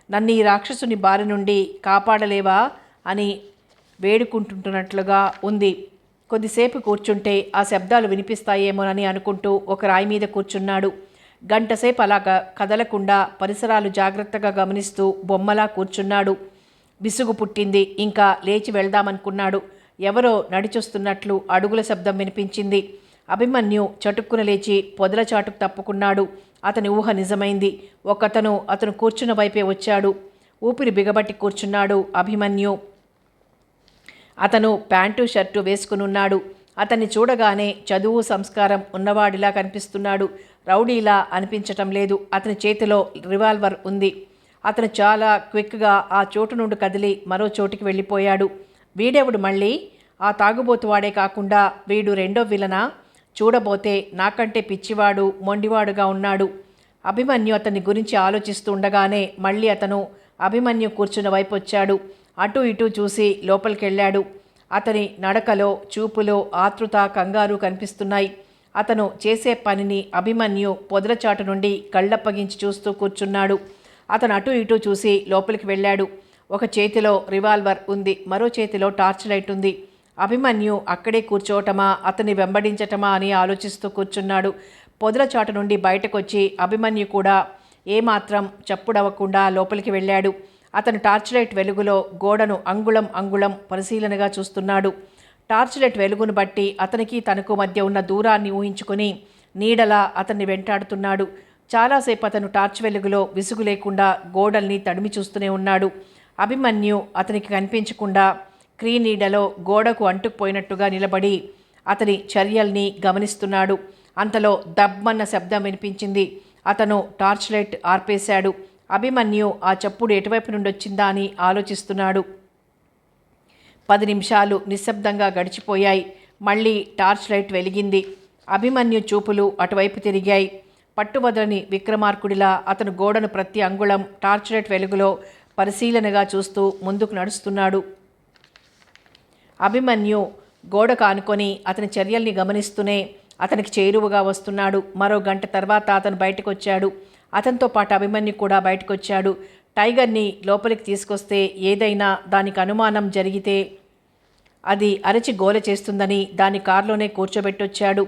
నన్ను ఈ రాక్షసుని బారి నుండి కాపాడలేవా అని వేడుకుంటున్నట్లుగా ఉంది. కొద్దిసేపు కూర్చుంటే ఆ శబ్దాలు వినిపిస్తాయేమోనని అనుకుంటూ ఒక రాయి మీద కూర్చున్నాడు. గంటసేపు అలాగా కదలకుండా పరిసరాలు జాగ్రత్తగా గమనిస్తూ బొమ్మలా కూర్చున్నాడు. విసుగు పుట్టింది. ఇంకా లేచి వెళ్దామనుకున్నాడు. ఎవరో నడిచొస్తున్నట్లు అడుగుల శబ్దం వినిపించింది. అభిమన్యు చటుక్కున లేచి పొదల చాటుకు తప్పుకున్నాడు. అతని ఊహ నిజమైంది. ఒకతను అతను కూర్చున్న వైపే వచ్చాడు. ఊపిరి బిగబట్టి కూర్చున్నాడు అభిమన్యు. అతను ప్యాంటు షర్టు వేసుకునున్నాడు. అతన్ని చూడగానే చదువు సంస్కారం ఉన్నవాడిలా కనిపిస్తున్నాడు. రౌడీలా అనిపించటం లేదు. అతని చేతిలో రివాల్వర్ ఉంది. అతను చాలా క్విక్గా ఆ చోటు నుండి కదిలి మరో చోటికి వెళ్ళిపోయాడు. వీడెవడు మళ్ళీ? ఆ తాగుబోతువాడే కాకుండా వీడు రెండో విలనా? చూడబోతే నాకంటే పిచ్చివాడు, మొండివాడుగా ఉన్నాడు. అభిమన్యు అతని గురించి ఆలోచిస్తూ ఉండగానే మళ్ళీ అతను అభిమన్యు కూర్చున్న వైపు వచ్చాడు. అటు ఇటు చూసి లోపలికెళ్ళాడు. అతని నడకలో, చూపులో ఆతృత, కంగారు కనిపిస్తున్నాయి. అతను చేసే పనిని అభిమన్యు పొదలచాటు నుండి కళ్ళప్పగించి చూస్తూ కూర్చున్నాడు. అతను అటు ఇటు చూసి లోపలికి వెళ్ళాడు. ఒక చేతిలో రివాల్వర్ ఉంది, మరో చేతిలో టార్చ్ లైట్ ఉంది. అభిమన్యు అక్కడే కూర్చోవటమా, అతన్ని వెంబడించటమా అని ఆలోచిస్తూ కూర్చున్నాడు. పొదలచాటు నుండి బయటకొచ్చి అభిమన్యు కూడా ఏమాత్రం చప్పుడవ్వకుండా లోపలికి వెళ్ళాడు. అతను టార్చ్ లైట్ వెలుగులో గోడను అంగుళం అంగుళం పరిశీలనగా చూస్తున్నాడు. టార్చ్ లైట్ వెలుగును బట్టి అతనికి తనకు మధ్య ఉన్న దూరాన్ని ఊహించుకొని నీడలా అతన్ని వెంటాడుతున్నాడు. చాలాసేపు అతను టార్చ్ వెలుగులో విసుగు లేకుండా గోడల్ని తడిమి చూస్తూనే ఉన్నాడు. అభిమన్యు అతనికి కనిపించకుండా క్రీనీడలో గోడకు అంటుకుపోయినట్టుగా నిలబడి అతని చర్యల్ని గమనిస్తున్నాడు. అంతలో దబ్బన్న శబ్దం వినిపించింది. అతను టార్చ్ లైట్ ఆర్పేశాడు. అభిమన్యు ఆ చప్పుడు ఎటువైపు నుండి వచ్చిందా అని ఆలోచిస్తున్నాడు. 10 నిమిషాలు నిశ్శబ్దంగా గడిచిపోయాయి. మళ్ళీ టార్చ్ లైట్ వెలిగింది. అభిమన్యు చూపులు అటువైపు తిరిగాయి. పట్టువదలని విక్రమార్కుడిలా అతను గోడను ప్రతి అంగుళం టార్చ్ లైట్ వెలుగులో పరిశీలనగా చూస్తూ ముందుకు నడుస్తున్నాడు. అభిమన్యు గోడకు ఆనుకొని అతని చర్యల్ని గమనిస్తూనే అతనికి చేరువగా వస్తున్నాడు. మరో గంట తర్వాత అతను బయటకు వచ్చాడు. అతనితో పాటు అభిమన్యు కూడా బయటకు వచ్చాడు. టైగర్ని లోపలికి తీసుకొస్తే ఏదైనా దానికి అనుమానం జరిగితే అది అరచి గోల చేస్తుందని దాని కారులోనే కూర్చోబెట్టొచ్చాడు.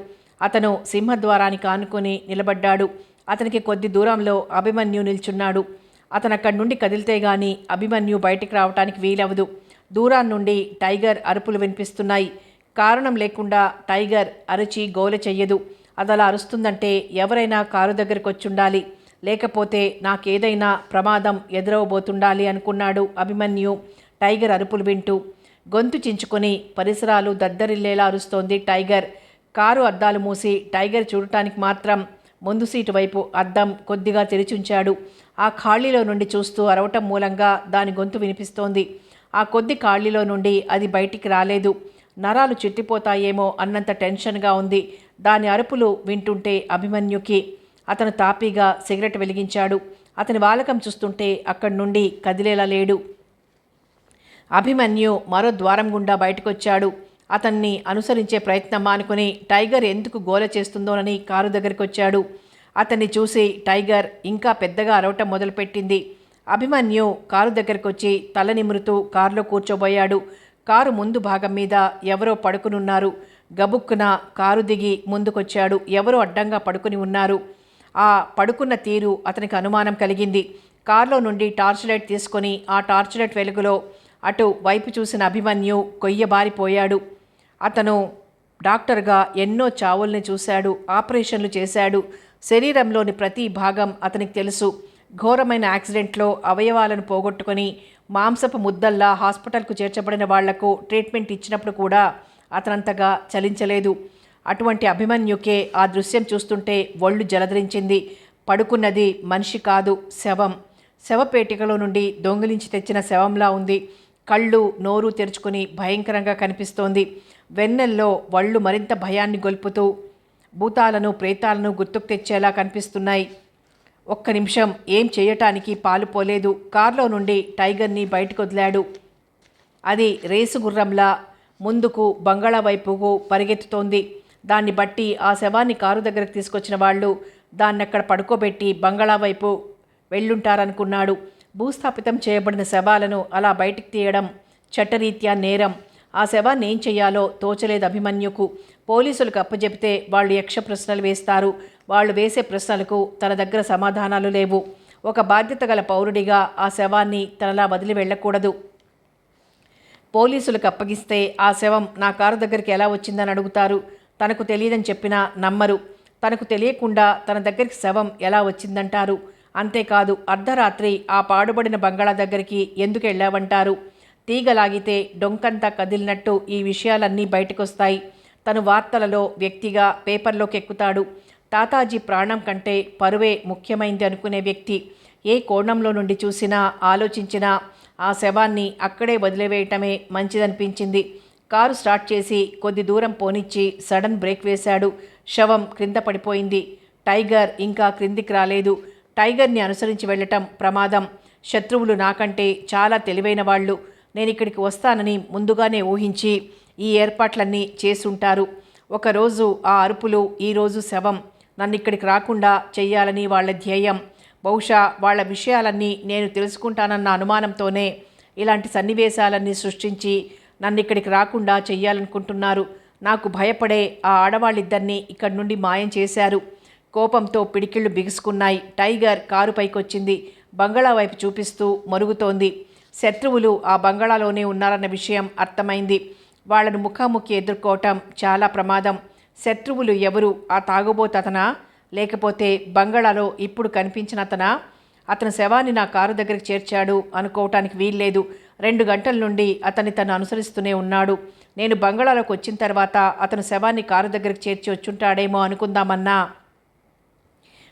అతను సింహద్వారానికి ఆనుకొని నిలబడ్డాడు. అతనికి కొద్ది దూరంలో అభిమన్యు నిల్చున్నాడు. అతను అక్కడి నుండి కదిలితే గాని అభిమన్యు బయటికి రావటానికి వీలవదు. దూరాన్నుండి టైగర్ అరుపులు వినిపిస్తున్నాయి. కారణం లేకుండా టైగర్ అరిచి గోల చెయ్యదు. అదలా అరుస్తుందంటే ఎవరైనా కారు దగ్గరకు వచ్చుండాలి, లేకపోతే నాకేదైనా ప్రమాదం ఎదురవబోతుండాలి అనుకున్నాడు అభిమన్యు టైగర్ అరుపులు వింటూ. గొంతు చించుకొని పరిసరాలు దద్దరిల్లేలా అరుస్తోంది టైగర్. కారు అద్దాలు మూసి టైగర్ చూడటానికి మాత్రం ముందు సీటు వైపు అద్దం కొద్దిగా తెరిచుంచాడు. ఆ ఖాళీలో నుండి చూస్తూ అరవటం మూలంగా దాని గొంతు వినిపిస్తోంది. ఆ కొద్ది ఖాళీలో నుండి అది బయటికి రాలేదు. నరాలు చిట్టిపోతాయేమో అన్నంత టెన్షన్గా ఉంది దాని అరుపులు వింటుంటే అభిమన్యుకి. అతను తాపీగా సిగరెట్ వెలిగించాడు. అతని వాలకం చూస్తుంటే అక్కడి నుండి కదిలేలా లేడు. అభిమన్యు మరో ద్వారం గుండా బయటకొచ్చాడు. అతన్ని అనుసరించే ప్రయత్నం మానుకుని టైగర్ ఎందుకు గోల చేస్తుందోనని కారు దగ్గరికి వచ్చాడు. అతన్ని చూసి టైగర్ ఇంకా పెద్దగా అరవటం మొదలుపెట్టింది. అభిమన్యు కారు దగ్గరికి వచ్చి తల నిమురుతూ కారులో కూర్చోబోయాడు. కారు ముందు భాగం మీద ఎవరో పడుకునున్నారు. గబుక్కున కారు దిగి ముందుకొచ్చాడు. ఎవరో అడ్డంగా పడుకుని ఉన్నారు. ఆ పడుకున్న తీరు అతనికి అనుమానం కలిగింది. కారులో నుండి టార్చ్ లైట్ తీసుకొని ఆ టార్చ్ లైట్ వెలుగులో అటు వైపు చూసిన అభిమన్యు కొయ్యబారిపోయాడు. అతను డాక్టర్గా ఎన్నో చావుల్ని చూశాడు, ఆపరేషన్లు చేశాడు. శరీరంలోని ప్రతి భాగం అతనికి తెలుసు. ఘోరమైన యాక్సిడెంట్లో అవయవాలను పోగొట్టుకొని మాంసపు ముద్దల్లా హాస్పిటల్కు చేర్చబడిన వాళ్లకు ట్రీట్మెంట్ ఇచ్చినప్పుడు కూడా అతనంతగా చలించలేదు. అటువంటి అభిమన్యుకే ఆ దృశ్యం చూస్తుంటే ఒళ్ళు జలధరించింది. పడుకున్నది మనిషి కాదు, శవం. శవపేటికలో నుండి దొంగిలించి తెచ్చిన శవంలా ఉంది. కళ్ళు నోరు తెరుచుకుని భయంకరంగా కనిపిస్తోంది. వెన్నెల్లో వళ్ళు మరింత భయాన్ని గొల్పుతూ భూతాలను ప్రేతాలను గుర్తుకు తెచ్చేలా కనిపిస్తున్నాయి. ఒక్క నిమిషం ఏం చేయటానికి పాలుపోలేదు. కారులో నుండి టైగర్ని బయటకు వదిలాడు. అది రేసు గుర్రంలా ముందుకు బంగాళా వైపుకు పరిగెత్తుతోంది. దాన్ని బట్టి ఆ శవాన్ని కారు దగ్గరకు తీసుకొచ్చిన వాళ్ళు దాన్ని అక్కడ పడుకోబెట్టి బంగాళా వైపు వెళ్ళుంటారనుకున్నాడు. భూస్థాపితం చేయబడిన శవాలను అలా బయటికి తీయడం చట్టరీత్యా నేరం. ఆ శవాన్ని ఏం చెయ్యాలో తోచలేదు అభిమన్యుకు. పోలీసులకు అప్పచెపితే వాళ్ళు యక్ష ప్రశ్నలు వేస్తారు. వాళ్ళు వేసే ప్రశ్నలకు తన దగ్గర సమాధానాలు లేవు. ఒక బాధ్యత గల పౌరుడిగా ఆ శవాన్ని తనలా వదిలి వెళ్ళకూడదు. పోలీసులకు అప్పగిస్తే ఆ శవం నా కారు దగ్గరికి ఎలా వచ్చిందని అడుగుతారు. తనకు తెలియదని చెప్పినా నమ్మరు. తనకు తెలియకుండా తన దగ్గరికి శవం ఎలా వచ్చిందంటారు. అంతేకాదు, అర్ధరాత్రి ఆ పాడుబడిన బంగాళా దగ్గరికి ఎందుకు వెళ్ళావంటారు. తీగలాగితే డొంకంతా కదిలినట్టు ఈ విషయాలన్నీ బయటకొస్తాయి. తను వార్తలలో వ్యక్తిగా పేపర్లోకి ఎక్కుతాడు. తాతాజీ ప్రాణం కంటే పరువే ముఖ్యమైంది అనుకునే వ్యక్తి. ఏ కోణంలో నుండి చూసినా ఆలోచించినా ఆ శవాన్ని అక్కడే వదిలివేయటమే మంచిదనిపించింది. కారు స్టార్ట్ చేసి కొద్ది దూరం పోనిచ్చి సడన్ బ్రేక్ వేశాడు. శవం క్రింద పడిపోయింది. టైగర్ ఇంకా క్రిందికి రాలేదు. టైగర్ని అనుసరించి వెళ్ళటం ప్రమాదం. శత్రువులు నాకంటే చాలా తెలివైన వాళ్ళు. నేను ఇక్కడికి వస్తానని ముందుగానే ఊహించి ఈ ఏర్పాట్లన్నీ చేసుంటారు. ఒకరోజు ఆ అరుపులు, ఈరోజు శవం. నన్నిక్కడికి రాకుండా చెయ్యాలని వాళ్ళ ధ్యేయం. బహుశా వాళ్ళ విషయాలన్నీ నేను తెలుసుకుంటానన్న అనుమానంతోనే ఇలాంటి సన్నివేశాలన్నీ సృష్టించి నన్నిక్కడికి రాకుండా చెయ్యాలనుకుంటున్నారు. నాకు భయపడే ఆ ఆడవాళ్ళిద్దరినీ ఇక్కడి నుండి మాయం చేశారు. కోపంతో పిడికిళ్ళు బిగుసుకున్నాయి. Tiger car పైకొచ్చింది. బంగళా వైపు చూపిస్తూ మరుగుతోంది. శత్రువులు ఆ బంగళాలోనే ఉన్నారన్న విషయం అర్థమైంది. వాళ్లను ముఖాముఖి ఎదుర్కోవటం చాలా ప్రమాదం. శత్రువులు ఎవరు? ఆ తాగుబోతనా, లేకపోతే బంగళాలో ఇప్పుడు కనిపించిన అతనా? అతని శవాన్ని నా కారు దగ్గరికి చేర్చాడు అనుకోవటానికి వీల్లేదు. 2 గంటల నుండి అతన్ని తను అనుసరిస్తూనే ఉన్నాడు. నేను బంగళాలోకి వచ్చిన తర్వాత అతను శవాన్ని కారు దగ్గరికి చేర్చి వచ్చుంటాడేమో అనుకుందామన్నా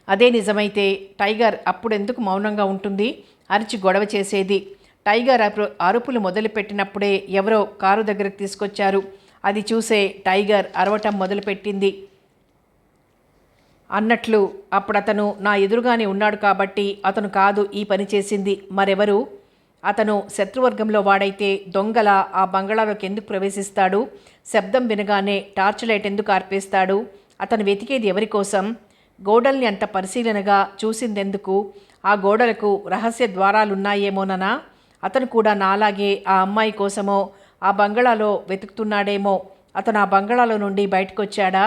అదే నిజమైతే టైగర్ అప్పుడెందుకు మౌనంగా ఉంటుంది? అరిచి గొడవ చేసేది. టైగర్ అరుపులు మొదలుపెట్టినప్పుడే ఎవరో కారు దగ్గరికి తీసుకొచ్చారు. అది చూసే టైగర్ అరవటం మొదలుపెట్టింది. అన్నట్లు అప్పుడతను నా ఎదురుగానే ఉన్నాడు కాబట్టి అతను కాదు ఈ పని చేసింది. మరెవరు? అతను శత్రువర్గంలో వాడైతే దొంగల ఆ బంగళాలోకి ఎందుకు ప్రవేశిస్తాడు? శబ్దం వినగానే టార్చ్ లైట్ ఎందుకు ఆర్పేస్తాడు? అతను వెతికేది ఎవరి కోసం? గోడల్ని అంత పరిశీలనగా చూసిందెందుకు? ఆ గోడలకు రహస్య ద్వారాలున్నాయేమోననా? అతను కూడా నాలాగే ఆ అమ్మాయి కోసమో ఆ బంగళాలో వెతుకుతున్నాడేమో. అతను ఆ బంగళాలో నుండి బయటకొచ్చాడా?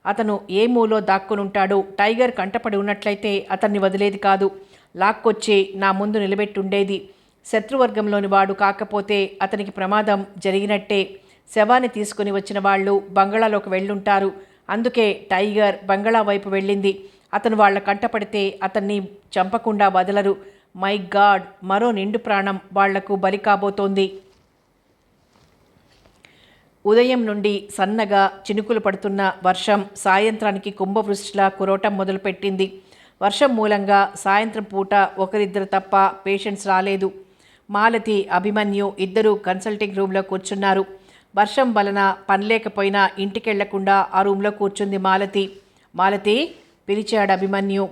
అతను ఏ మూలో దాక్కునుంటాడు? టైగర్ కంటపడి ఉన్నట్లయితే అతన్ని వదిలేది కాదు. లాక్కొచ్చి నా ముందు నిలబెట్టుండేది. శత్రువర్గంలోని వాడు కాకపోతే అతనికి ప్రమాదం జరిగినట్టే. శవాన్ని తీసుకుని వచ్చిన వాళ్ళు బంగళాలోకి వెళ్ళుంటారు. అందుకే టైగర్ బంగళా వైపు వెళ్ళింది. అతను వాళ్ళ కంటపడితే అతన్ని చంపకుండా వదలరు. మై గాడ్, మరో నిండు ప్రాణం వాళ్లకు బలి కాబోతోంది. ఉదయం నుండి సన్నగా చినుకులు పడుతున్న వర్షం సాయంత్రానికి కుంభవృష్టిలా కురవటం మొదలుపెట్టింది. వర్షం మూలంగా సాయంత్రం పూట ఒకరిద్దరు తప్ప పేషెంట్స్ రాలేదు. మాలతి, అభిమన్యు ఇద్దరూ కన్సల్టింగ్ రూమ్లో కూర్చున్నారు. వర్షం వలన పనిలేకపోయినా ఇంటికెళ్లకుండా ఆ రూమ్లో కూర్చుంది మాలతి. మాలతి పిలిచాడు అభిమన్యు.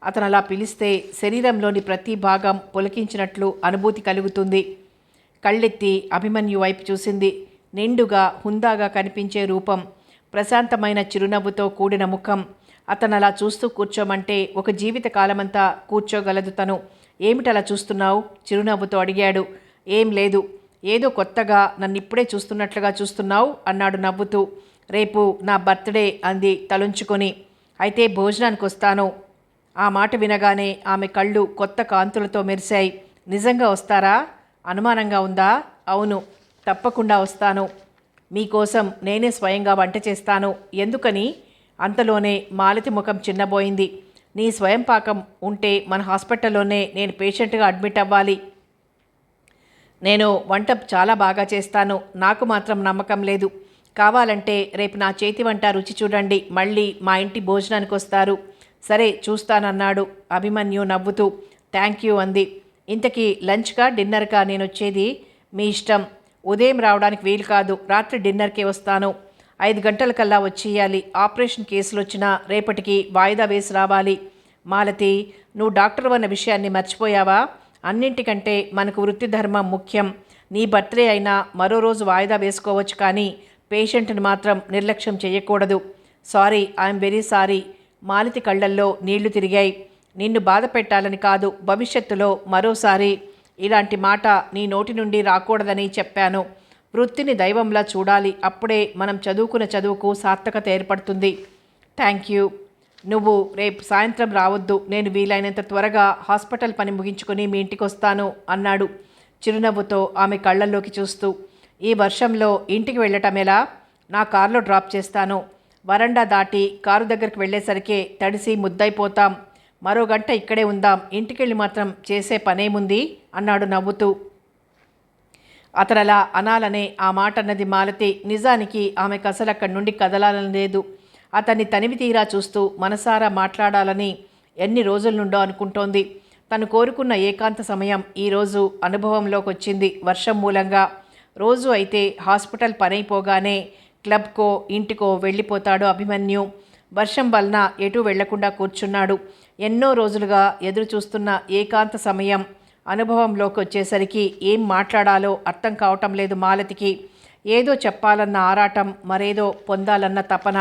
అతను అలా పిలిస్తే శరీరంలోని ప్రతి భాగం పొలికించినట్లు అనుభూతి కలుగుతుంది. కళ్ళెత్తి అభిమన్యు వైపు చూసింది. నిండుగా హుందాగా కనిపించే రూపం, ప్రశాంతమైన చిరునవ్వుతో కూడిన ముఖం. అతను అలా చూస్తూ కూర్చోమంటే ఒక జీవిత కాలమంతా కూర్చోగలదు తను. ఏమిటలా చూస్తున్నావు? చిరునవ్వుతో అడిగాడు. ఏం లేదు, ఏదో కొత్తగా నన్నిప్పుడే చూస్తున్నట్లుగా చూస్తున్నావు అన్నాడు నవ్వుతూ. రేపు నా బర్త్డే అంది తలుంచుకొని. అయితే భోజనానికి వస్తాను. ఆ మాట వినగానే ఆమె కళ్ళు కొత్త కాంతులతో మెరిశాయి. నిజంగా వస్తారా? అనుమానంగా ఉందా? అవును, తప్పకుండా వస్తాను. మీకోసం నేనే స్వయంగా వంట చేస్తాను. ఎందుకని? అంతలోనే మాలతి ముఖం చిన్నబోయింది. నీ స్వయం పాకం ఉంటే మన హాస్పిటల్లోనే నేను పేషెంట్గా అడ్మిట్ అవ్వాలి. నేను వంట చాలా బాగా చేస్తాను. నాకు మాత్రం నమ్మకం లేదు. కావాలంటే రేపు నా చేతి వంట రుచి చూడండి. మళ్ళీ మా ఇంటి భోజనానికి వస్తారు. సరే, చూస్తానన్నాడు అభిమన్యు నవ్వుతూ. థ్యాంక్ యూ అంది. ఇంతకీ లంచ్కా డిన్నర్కా నేను వచ్చేది? మీ ఇష్టం. ఉదయం రావడానికి వీలు కాదు, రాత్రి డిన్నర్కే వస్తాను. 5 గంటలకల్లా వచ్చేయాలి. ఆపరేషన్ కేసులు వచ్చినా రేపటికి వాయిదా వేసి రావాలి. మాలతి, నువ్వు డాక్టర్ అన్న విషయాన్ని మర్చిపోయావా? అన్నింటికంటే మనకు వృత్తి ధర్మం ముఖ్యం. నీ బర్త్డే అయినా మరో రోజు వాయిదా వేసుకోవచ్చు, కానీ పేషెంట్ని మాత్రం నిర్లక్ష్యం చేయకూడదు. Sorry, I'm very sorry. Malathi కళ్ళల్లో నీళ్లు తిరిగాయి. నిన్ను బాధ పెట్టాలని కాదు, భవిష్యత్తులో మరోసారి ఇలాంటి మాట నీ నోటి నుండి రాకూడదని చెప్పాను. వృత్తిని దైవంలా చూడాలి. అప్పుడే మనం చదువుకున్న చదువుకు సార్థకత ఏర్పడుతుంది. Thank you. నువ్వు రేపు సాయంత్రం రావద్దు. నేను వీలైనంత త్వరగా హాస్పిటల్ పని ముగించుకొని మీ ఇంటికి వస్తాను అన్నాడు చిరునవ్వుతో ఆమె కళ్ళల్లోకి చూస్తూ. ఈ వర్షంలో ఇంటికి వెళ్ళటం ఎలా? నా కారులో డ్రాప్ చేస్తాను. వరండా దాటి కారు దగ్గరికి వెళ్ళేసరికి తడిసి ముద్దైపోతాం. మరో గంట ఇక్కడే ఉందాం. ఇంటికెళ్ళి మాత్రం చేసే పనేముంది అన్నాడు నవ్వుతూ. అతనలా అనాలనే ఆ మాట అన్నది మాలతి. నిజానికి ఆమెకు అసలు అక్కడి నుండి కదలాలని లేదు. అతన్ని తనివి తీరా చూస్తూ మనసారా మాట్లాడాలని ఎన్ని రోజుల నుండో అనుకుంటోంది. తను కోరుకున్న ఏకాంత సమయం ఈరోజు అనుభవంలోకి వచ్చింది వర్షం మూలంగా. రోజు అయితే హాస్పిటల్ పనైపోగానే క్లబ్కో ఇంటికో వెళ్ళిపోతాడు అభిమన్యు. వర్షం వలన ఎటూ వెళ్లకుండా కూర్చున్నాడు. ఎన్నో రోజులుగా ఎదురు చూస్తున్న ఏకాంత సమయం అనుభవంలోకి వచ్చేసరికి ఏం మాట్లాడాలో అర్థం కావటం లేదు మాలతికి. ఏదో చెప్పాలన్న ఆరాటం, మరేదో పొందాలన్న తపన.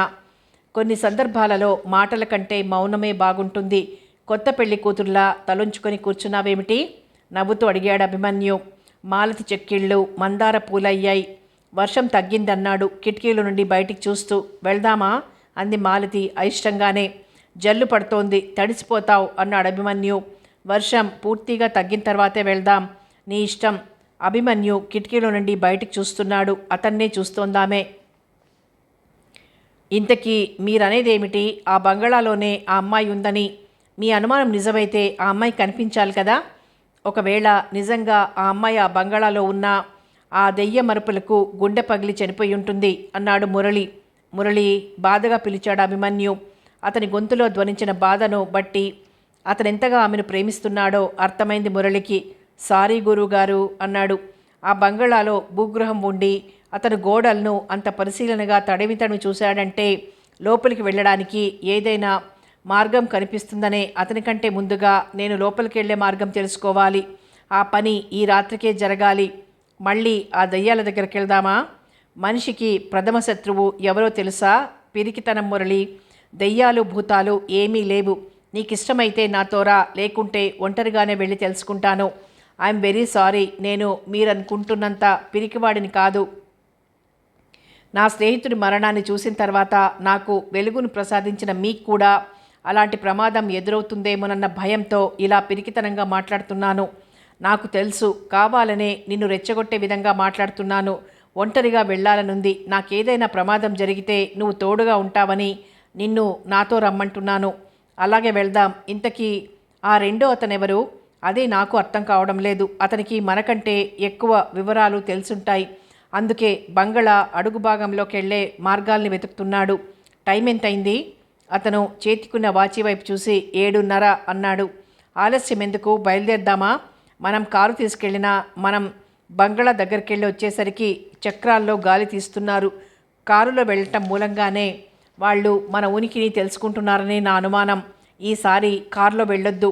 కొన్ని సందర్భాలలో మాటల కంటే మౌనమే బాగుంటుంది. కొత్త పెళ్లి కూతుర్లా తలొంచుకొని కూర్చున్నావేమిటి? నవ్వుతూ అడిగాడు అభిమన్యు. మాలతి చెక్కిళ్ళు మందార పూలయ్యాయి. వర్షం తగ్గిందన్నాడు కిటికీల నుండి బయటికి చూస్తూ. వెళ్దామా అంది మాలతి అయిష్టంగానే. జల్లు పడుతోంది, తడిసిపోతావు అన్నాడు అభిమన్యు. వర్షం పూర్తిగా తగ్గిన తర్వాతే వెళ్దాం, నీ ఇష్టం. అభిమన్యు కిటికీలో నుండి బయటికి చూస్తున్నాడు. అతన్నే చూస్తోందామే. ఇంతకీ మీరనేదేమిటి? ఆ బంగళాలోనే ఆ అమ్మాయి ఉందని. మీ అనుమానం నిజమైతే ఆ అమ్మాయి కనిపించాలి కదా. ఒకవేళ నిజంగా ఆ అమ్మాయి ఆ బంగళాలో ఉన్న ఆ దెయ్య మరుపులకు గుండె పగిలి చనిపోయి ఉంటుంది అన్నాడు మురళి. మురళి బాధగా పిలిచాడు అభిమన్యు. అతని గొంతులో ధ్వనించిన బాధను బట్టి అతనెంతగా ఆమెను ప్రేమిస్తున్నాడో అర్థమైంది మురళికి. సారీ గురువుగారు అన్నాడు. ఆ బంగళాలో భూగృహం ఉండి అతను గోడలను అంత పరిశీలనగా తడిమి చూశాడంటే లోపలికి వెళ్ళడానికి ఏదైనా మార్గం కనిపిస్తుందనే అతనికంటే ముందుగా నేను లోపలికి వెళ్ళే మార్గం తెలుసుకోవాలి. ఆ పని ఈ రాత్రికే జరగాలి. మళ్ళీ ఆ దయ్యాల దగ్గరికి వెళ్దామా? మనిషికి ప్రథమ శత్రువు ఎవరో తెలుసా? పిరికితనం మురళి. దెయ్యాలు భూతాలు ఏమీ లేవు. నీకిష్టమైతే నాతోరా, లేకుంటే ఒంటరిగానే వెళ్ళి తెలుసుకుంటాను. I'm very sorry. నేను మీరనుకుంటున్నంత పిరికివాడిని కాదు. నా స్నేహితుడి మరణాన్ని చూసిన తర్వాత నాకు వెలుగును ప్రసాదించిన మీకు కూడా అలాంటి ప్రమాదం ఎదురవుతుందేమోనన్న భయంతో ఇలా పిరికితనంగా మాట్లాడుతున్నాను. నాకు తెలుసు, కావాలనే నిన్ను రెచ్చగొట్టే విధంగా మాట్లాడుతున్నాను. ఒంటరిగా వెళ్ళాలనుంది. నాకేదైనా ప్రమాదం జరిగితే నువ్వు తోడుగా ఉంటావని నిన్ను నాతో రమ్మంటున్నాను. అలాగే వెళ్దాం. ఇంతకీ ఆ రెండో అతనెవరు? అదే నాకు అర్థం కావడం లేదు. అతనికి మనకంటే ఎక్కువ వివరాలు తెలుసుంటాయి. అందుకే బంగళా అడుగు భాగంలోకి వెళ్లే మార్గాల్ని వెతుకుతున్నాడు. టైం ఎంతైంది? అతను చేతికున్న వాచి వైపు చూసి 7:30 అన్నాడు. ఆలస్యం ఎందుకు? బయలుదేరదామా? మనం కారు తీసుకెళ్ళినా మనం బంగళా దగ్గరికి వెళ్ళి వచ్చేసరికి చక్రాల్లో గాలి తీస్తున్నారు. కారులో వెళ్ళటం మూలంగానే వాళ్ళు మన ఉనికిని తెలుసుకుంటున్నారని నా అనుమానం. ఈసారి కారులో వెళ్ళొద్దు,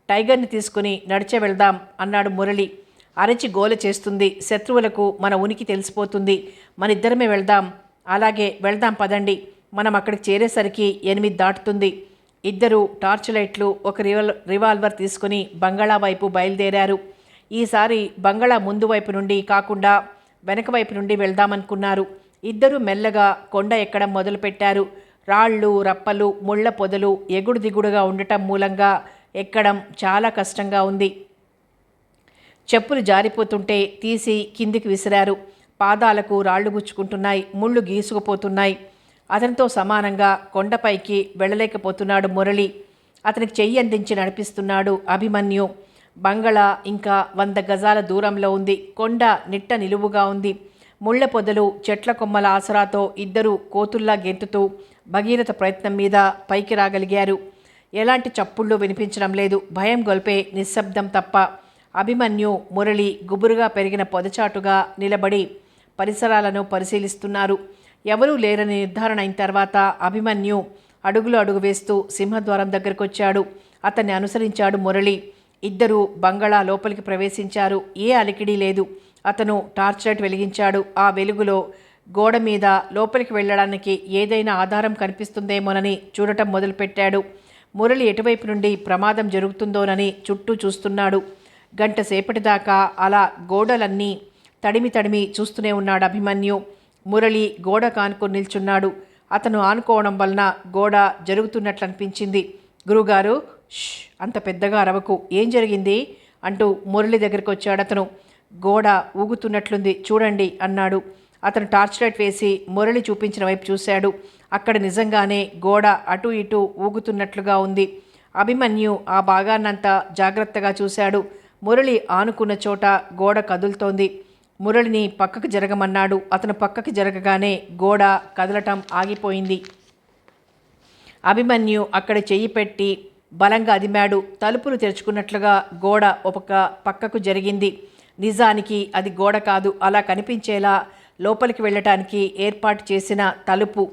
టైగర్ని తీసుకుని నడిచే వెళ్దాం అన్నాడు మురళి. అరచి గోల చేస్తుంది. శత్రువులకు మన ఉనికి తెలిసిపోతుంది. మనిద్దరమే వెళ్దాం. అలాగే వెళ్దాం పదండి. మనం అక్కడికి చేరేసరికి 8 దాటుతుంది. ఇద్దరు టార్చ్ లైట్లు, ఒక రివాల్వర్ తీసుకుని బంగళా వైపు బయలుదేరారు. ఈసారి బంగళా ముందు వైపు నుండి కాకుండా వెనక వైపు నుండి వెళ్దామనుకున్నారు. ఇద్దరూ మెల్లగా కొండ ఎక్కడం మొదలుపెట్టారు. రాళ్ళు, రప్పలు, ముళ్ళ పొదలు ఎగుడు దిగుడుగా ఉండటం మూలంగా ఎక్కడం చాలా కష్టంగా ఉంది. చెప్పులు జారిపోతుంటే తీసి కిందికి విసిరారు. పాదాలకు రాళ్లు గుచ్చుకుంటున్నాయి, ముళ్ళు గీసుకుపోతున్నాయి. అతనితో సమానంగా కొండపైకి వెళ్ళలేకపోతున్నాడు మురళి. అతనికి చెయ్యి అందించి నడిపిస్తున్నాడు అభిమన్యు. బంగళా ఇంకా 100 గజాల దూరంలో ఉంది. కొండ నిట్ట నిలువుగా ఉంది. ముళ్ళ పొదలు, చెట్ల కొమ్మల ఆసరాతో ఇద్దరూ కోతుల్లా గెంతుతూ భగీరథ ప్రయత్నం మీద పైకి రాగలిగారు. ఎలాంటి చప్పుళ్ళు వినిపించడం లేదు. భయం గొల్పే నిశ్శబ్దం తప్ప. అభిమన్యు, మురళి గుబురుగా పెరిగిన పొదచాటుగా నిలబడి పరిసరాలను పరిశీలిస్తున్నారు. ఎవరూ లేరని నిర్ధారణ అయిన తర్వాత అభిమన్యు అడుగులు అడుగు వేస్తూ సింహద్వారం దగ్గరకు వచ్చాడు. అతన్ని అనుసరించాడు మురళి. ఇద్దరూ బంగళా లోపలికి ప్రవేశించారు. ఏ అలికిడి లేదు. అతను టార్చ్ లైట్ వెలిగించాడు. ఆ వెలుగులో గోడ మీద లోపలికి వెళ్ళడానికి ఏదైనా ఆధారం కనిపిస్తుందేమోనని చూడటం మొదలుపెట్టాడు. మురళి ఎటువైపు నుండి ప్రమాదం జరుగుతుందోనని చుట్టూ చూస్తున్నాడు. గంట సేపటిదాకా అలా గోడలన్నీ తడిమి చూస్తూనే ఉన్నాడు అభిమన్యు. మురళి గోడ కానుకొని నిల్చున్నాడు. అతను ఆనుకోవడం వలన గోడ జరుగుతున్నట్లు అనిపించింది. గురువుగారు, ష్, అంత పెద్దగా అరవకు, ఏం జరిగింది అంటూ మురళి దగ్గరికి వచ్చాడు అతను. గోడ ఊగుతున్నట్లుంది, చూడండి అన్నాడు. అతను టార్చ్ లైట్ వేసి మురళి చూపించిన వైపు చూశాడు. అక్కడ నిజంగానే గోడ అటు ఇటు ఊగుతున్నట్లుగా ఉంది. అభిమన్యు ఆ భాగాన్నంతా జాగ్రత్తగా చూశాడు. మురళి ఆనుకున్న చోట గోడ కదులుతోంది. మురళిని పక్కకు జరగమన్నాడు. అతను పక్కకి జరగగానే గోడ కదలటం ఆగిపోయింది. అభిమన్యు అక్కడ చెయ్యి పెట్టి బలంగా అదిమాడు. తలుపులు తెరుచుకున్నట్లుగా గోడ ఒక పక్కకు జరిగింది. నిజానికి అది గోడ కాదు, అలా కనిపించేలా లోపలికి వెళ్ళటానికి ఏర్పాటు చేసిన తలుపు.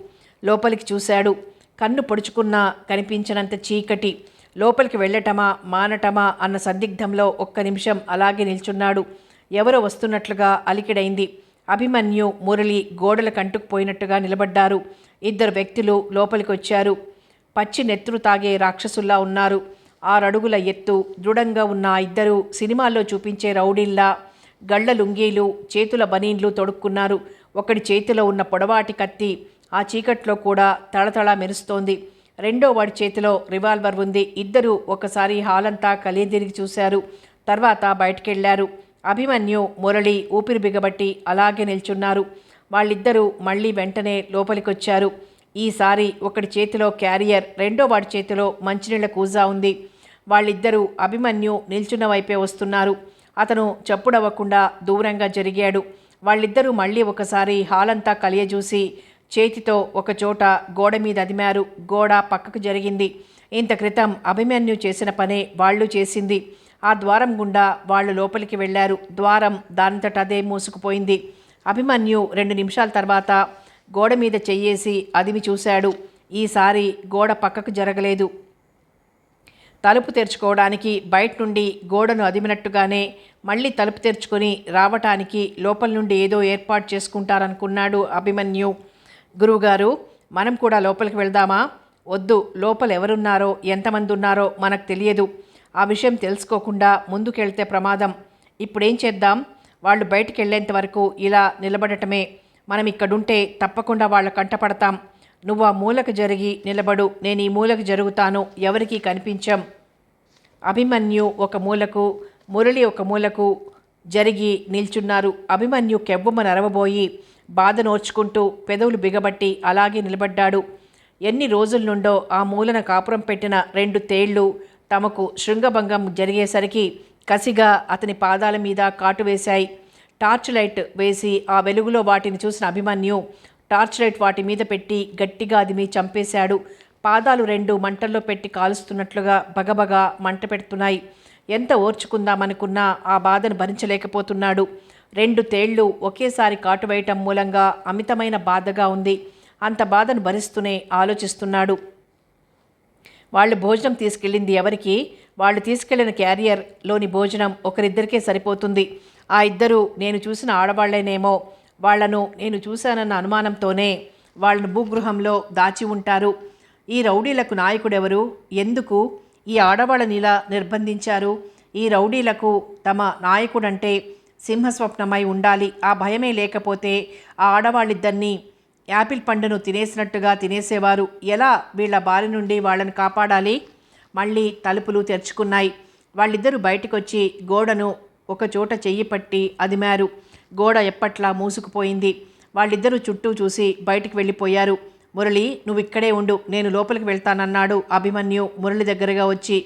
లోపలికి చూశాడు. కన్ను పొడుచుకున్నా కనిపించినంత చీకటి. లోపలికి వెళ్ళటమా మానటమా అన్న సందిగ్ధంలో 1 నిమిషం అలాగే నిల్చున్నాడు. ఎవరో వస్తున్నట్లుగా అలికిడైంది. అభిమన్యు, మురళి గోడల కంటుకుపోయినట్టుగా నిలబడ్డారు. ఇద్దరు వ్యక్తులు లోపలికొచ్చారు. పచ్చి నెత్తురు తాగే రాక్షసుల్లా ఉన్నారు. 6 అడుగుల ఎత్తు, దృఢంగా ఉన్న ఆ ఇద్దరు సినిమాల్లో చూపించే రౌడీల్లా గళ్ల లుంగీలు, చేతుల బనీన్లు తొడుక్కున్నారు. ఒకడి చేతిలో ఉన్న పొడవాటి కత్తి ఆ చీకట్లో కూడా తళతళ మెరుస్తోంది. రెండో వాడి చేతిలో రివాల్వర్ ఉంది. ఇద్దరు ఒకసారి హాలంతా కలియదిరిగి చూశారు. తర్వాత బయటికెళ్లారు. అభిమన్యు, మురళి ఊపిరి బిగబట్టి అలాగే నిల్చున్నారు. వాళ్ళిద్దరూ మళ్ళీ వెంటనే లోపలికొచ్చారు. ఈసారి ఒకడి చేతిలో క్యారియర్, రెండో వాడి చేతిలో మంచినీళ్ల కూజా ఉంది. వాళ్ళిద్దరూ అభిమన్యు నిల్చున్న వైపే వస్తున్నారు. అతను చప్పుడవ్వకుండా దూరంగా జరిగాడు. వాళ్ళిద్దరూ మళ్ళీ ఒకసారి హాలంతా కలియజూసి చేతితో ఒకచోట గోడ మీద అదిమారు. గోడ పక్కకు జరిగింది. ఇంత క్రితం అభిమన్యు చేసిన పనే వాళ్ళు చేసింది. ఆ ద్వారం గుండా వాళ్ళు లోపలికి వెళ్లారు. ద్వారం దానంతట అదే మూసుకుపోయింది. అభిమన్యు 2 నిమిషాల తర్వాత గోడ మీద చెయ్యేసి అదిమి చూశాడు. ఈసారి గోడ పక్కకు జరగలేదు. తలుపు తెరుచుకోవడానికి బయట నుండి గోడను అదిమినట్టుగానే మళ్ళీ తలుపు తెరుచుకొని రావటానికి లోపల నుండి ఏదో ఏర్పాటు చేసుకుంటారనుకున్నాడు అభిమన్యు. గురువుగారు, మనం కూడా లోపలికి వెళ్దామా? వద్దు, లోపల ఎవరున్నారో ఎంతమంది ఉన్నారో మనకు తెలియదు. ఆ విషయం తెలుసుకోకుండా ముందుకెళ్తే ప్రమాదం. ఇప్పుడేం చేద్దాం? వాళ్ళు బయటికి వెళ్ళేంత వరకు ఇలా నిలబడటమే. మనం ఇక్కడుంటే తప్పకుండా వాళ్ళ కంటపడతాం. నువ్వు ఆ మూలకు జరిగి నిలబడు, నేను ఈ మూలకు జరుగుతాను. ఎవరికీ కనిపించం. అభిమన్యు ఒక మూలకు, మురళి ఒక మూలకు జరిగి నిల్చున్నారు. అభిమన్యు కెవ్వమ నరవబోయి బాధ నోర్చుకుంటూ పెదవులు బిగబట్టి అలాగే నిలబడ్డాడు. ఎన్ని రోజుల నుండో ఆ మూలన కాపురం పెట్టిన 2 తేళ్లు తమకు శృంగభంగం జరిగేసరికి కసిగా అతని పాదాల మీద కాటు వేశాయి. టార్చ్ లైట్ వేసి ఆ వెలుగులో వాటిని చూసిన అభిమన్యు టార్చ్ లైట్ వాటి మీద పెట్టి గట్టిగా అదిమి చంపేశాడు. పాదాలు 2 మంటల్లో పెట్టి కాలుస్తున్నట్లుగా బగబగా మంట పెడుతున్నాయి. ఎంత ఓర్చుకుందామనుకున్నా ఆ బాధను భరించలేకపోతున్నాడు. 2 తేళ్లు ఒకేసారి కాటు వేయటం మూలంగా అమితమైన బాధగా ఉంది. అంత బాధను భరిస్తూనే ఆలోచిస్తున్నాడు. వాళ్ళు భోజనం తీసుకెళ్ళింది ఎవరికి? వాళ్ళు తీసుకెళ్లిన క్యారియర్లోని భోజనం ఒకరిద్దరికే సరిపోతుంది. ఆ ఇద్దరు నేను చూసిన ఆడవాళ్లేనేమో. వాళ్లను నేను చూశానన్న అనుమానంతోనే వాళ్ళను భూగృహంలో దాచి ఉంటారు. ఈ రౌడీలకు నాయకుడెవరు? ఎందుకు ఈ ఆడవాళ్ళని ఇలా నిర్బంధించారు? ఈ రౌడీలకు తమ నాయకుడంటే సింహస్వప్నమై ఉండాలి. ఆ భయమే లేకపోతే ఆ ఆడవాళ్ళిద్దరినీ యాపిల్ పండును తినేసినట్టుగా తినేసేవారు. ఎలా వీళ్ళ బారి నుండి వాళ్ళని కాపాడాలి? మళ్ళీ తలుపులు తెరుచుకున్నాయి. వాళ్ళిద్దరూ బయటకొచ్చి గోడను ఒకచోట చెయ్యి పట్టి అదిమారు. గోడ ఎప్పట్లా మూసుకుపోయింది. వాళ్ళిద్దరూ చుట్టూ చూసి బయటికి వెళ్ళిపోయారు. మురళి, నువ్వు ఇక్కడే ఉండు, నేను లోపలికి వెళ్తానన్నాడు అభిమన్యు మురళి దగ్గరగా వచ్చి.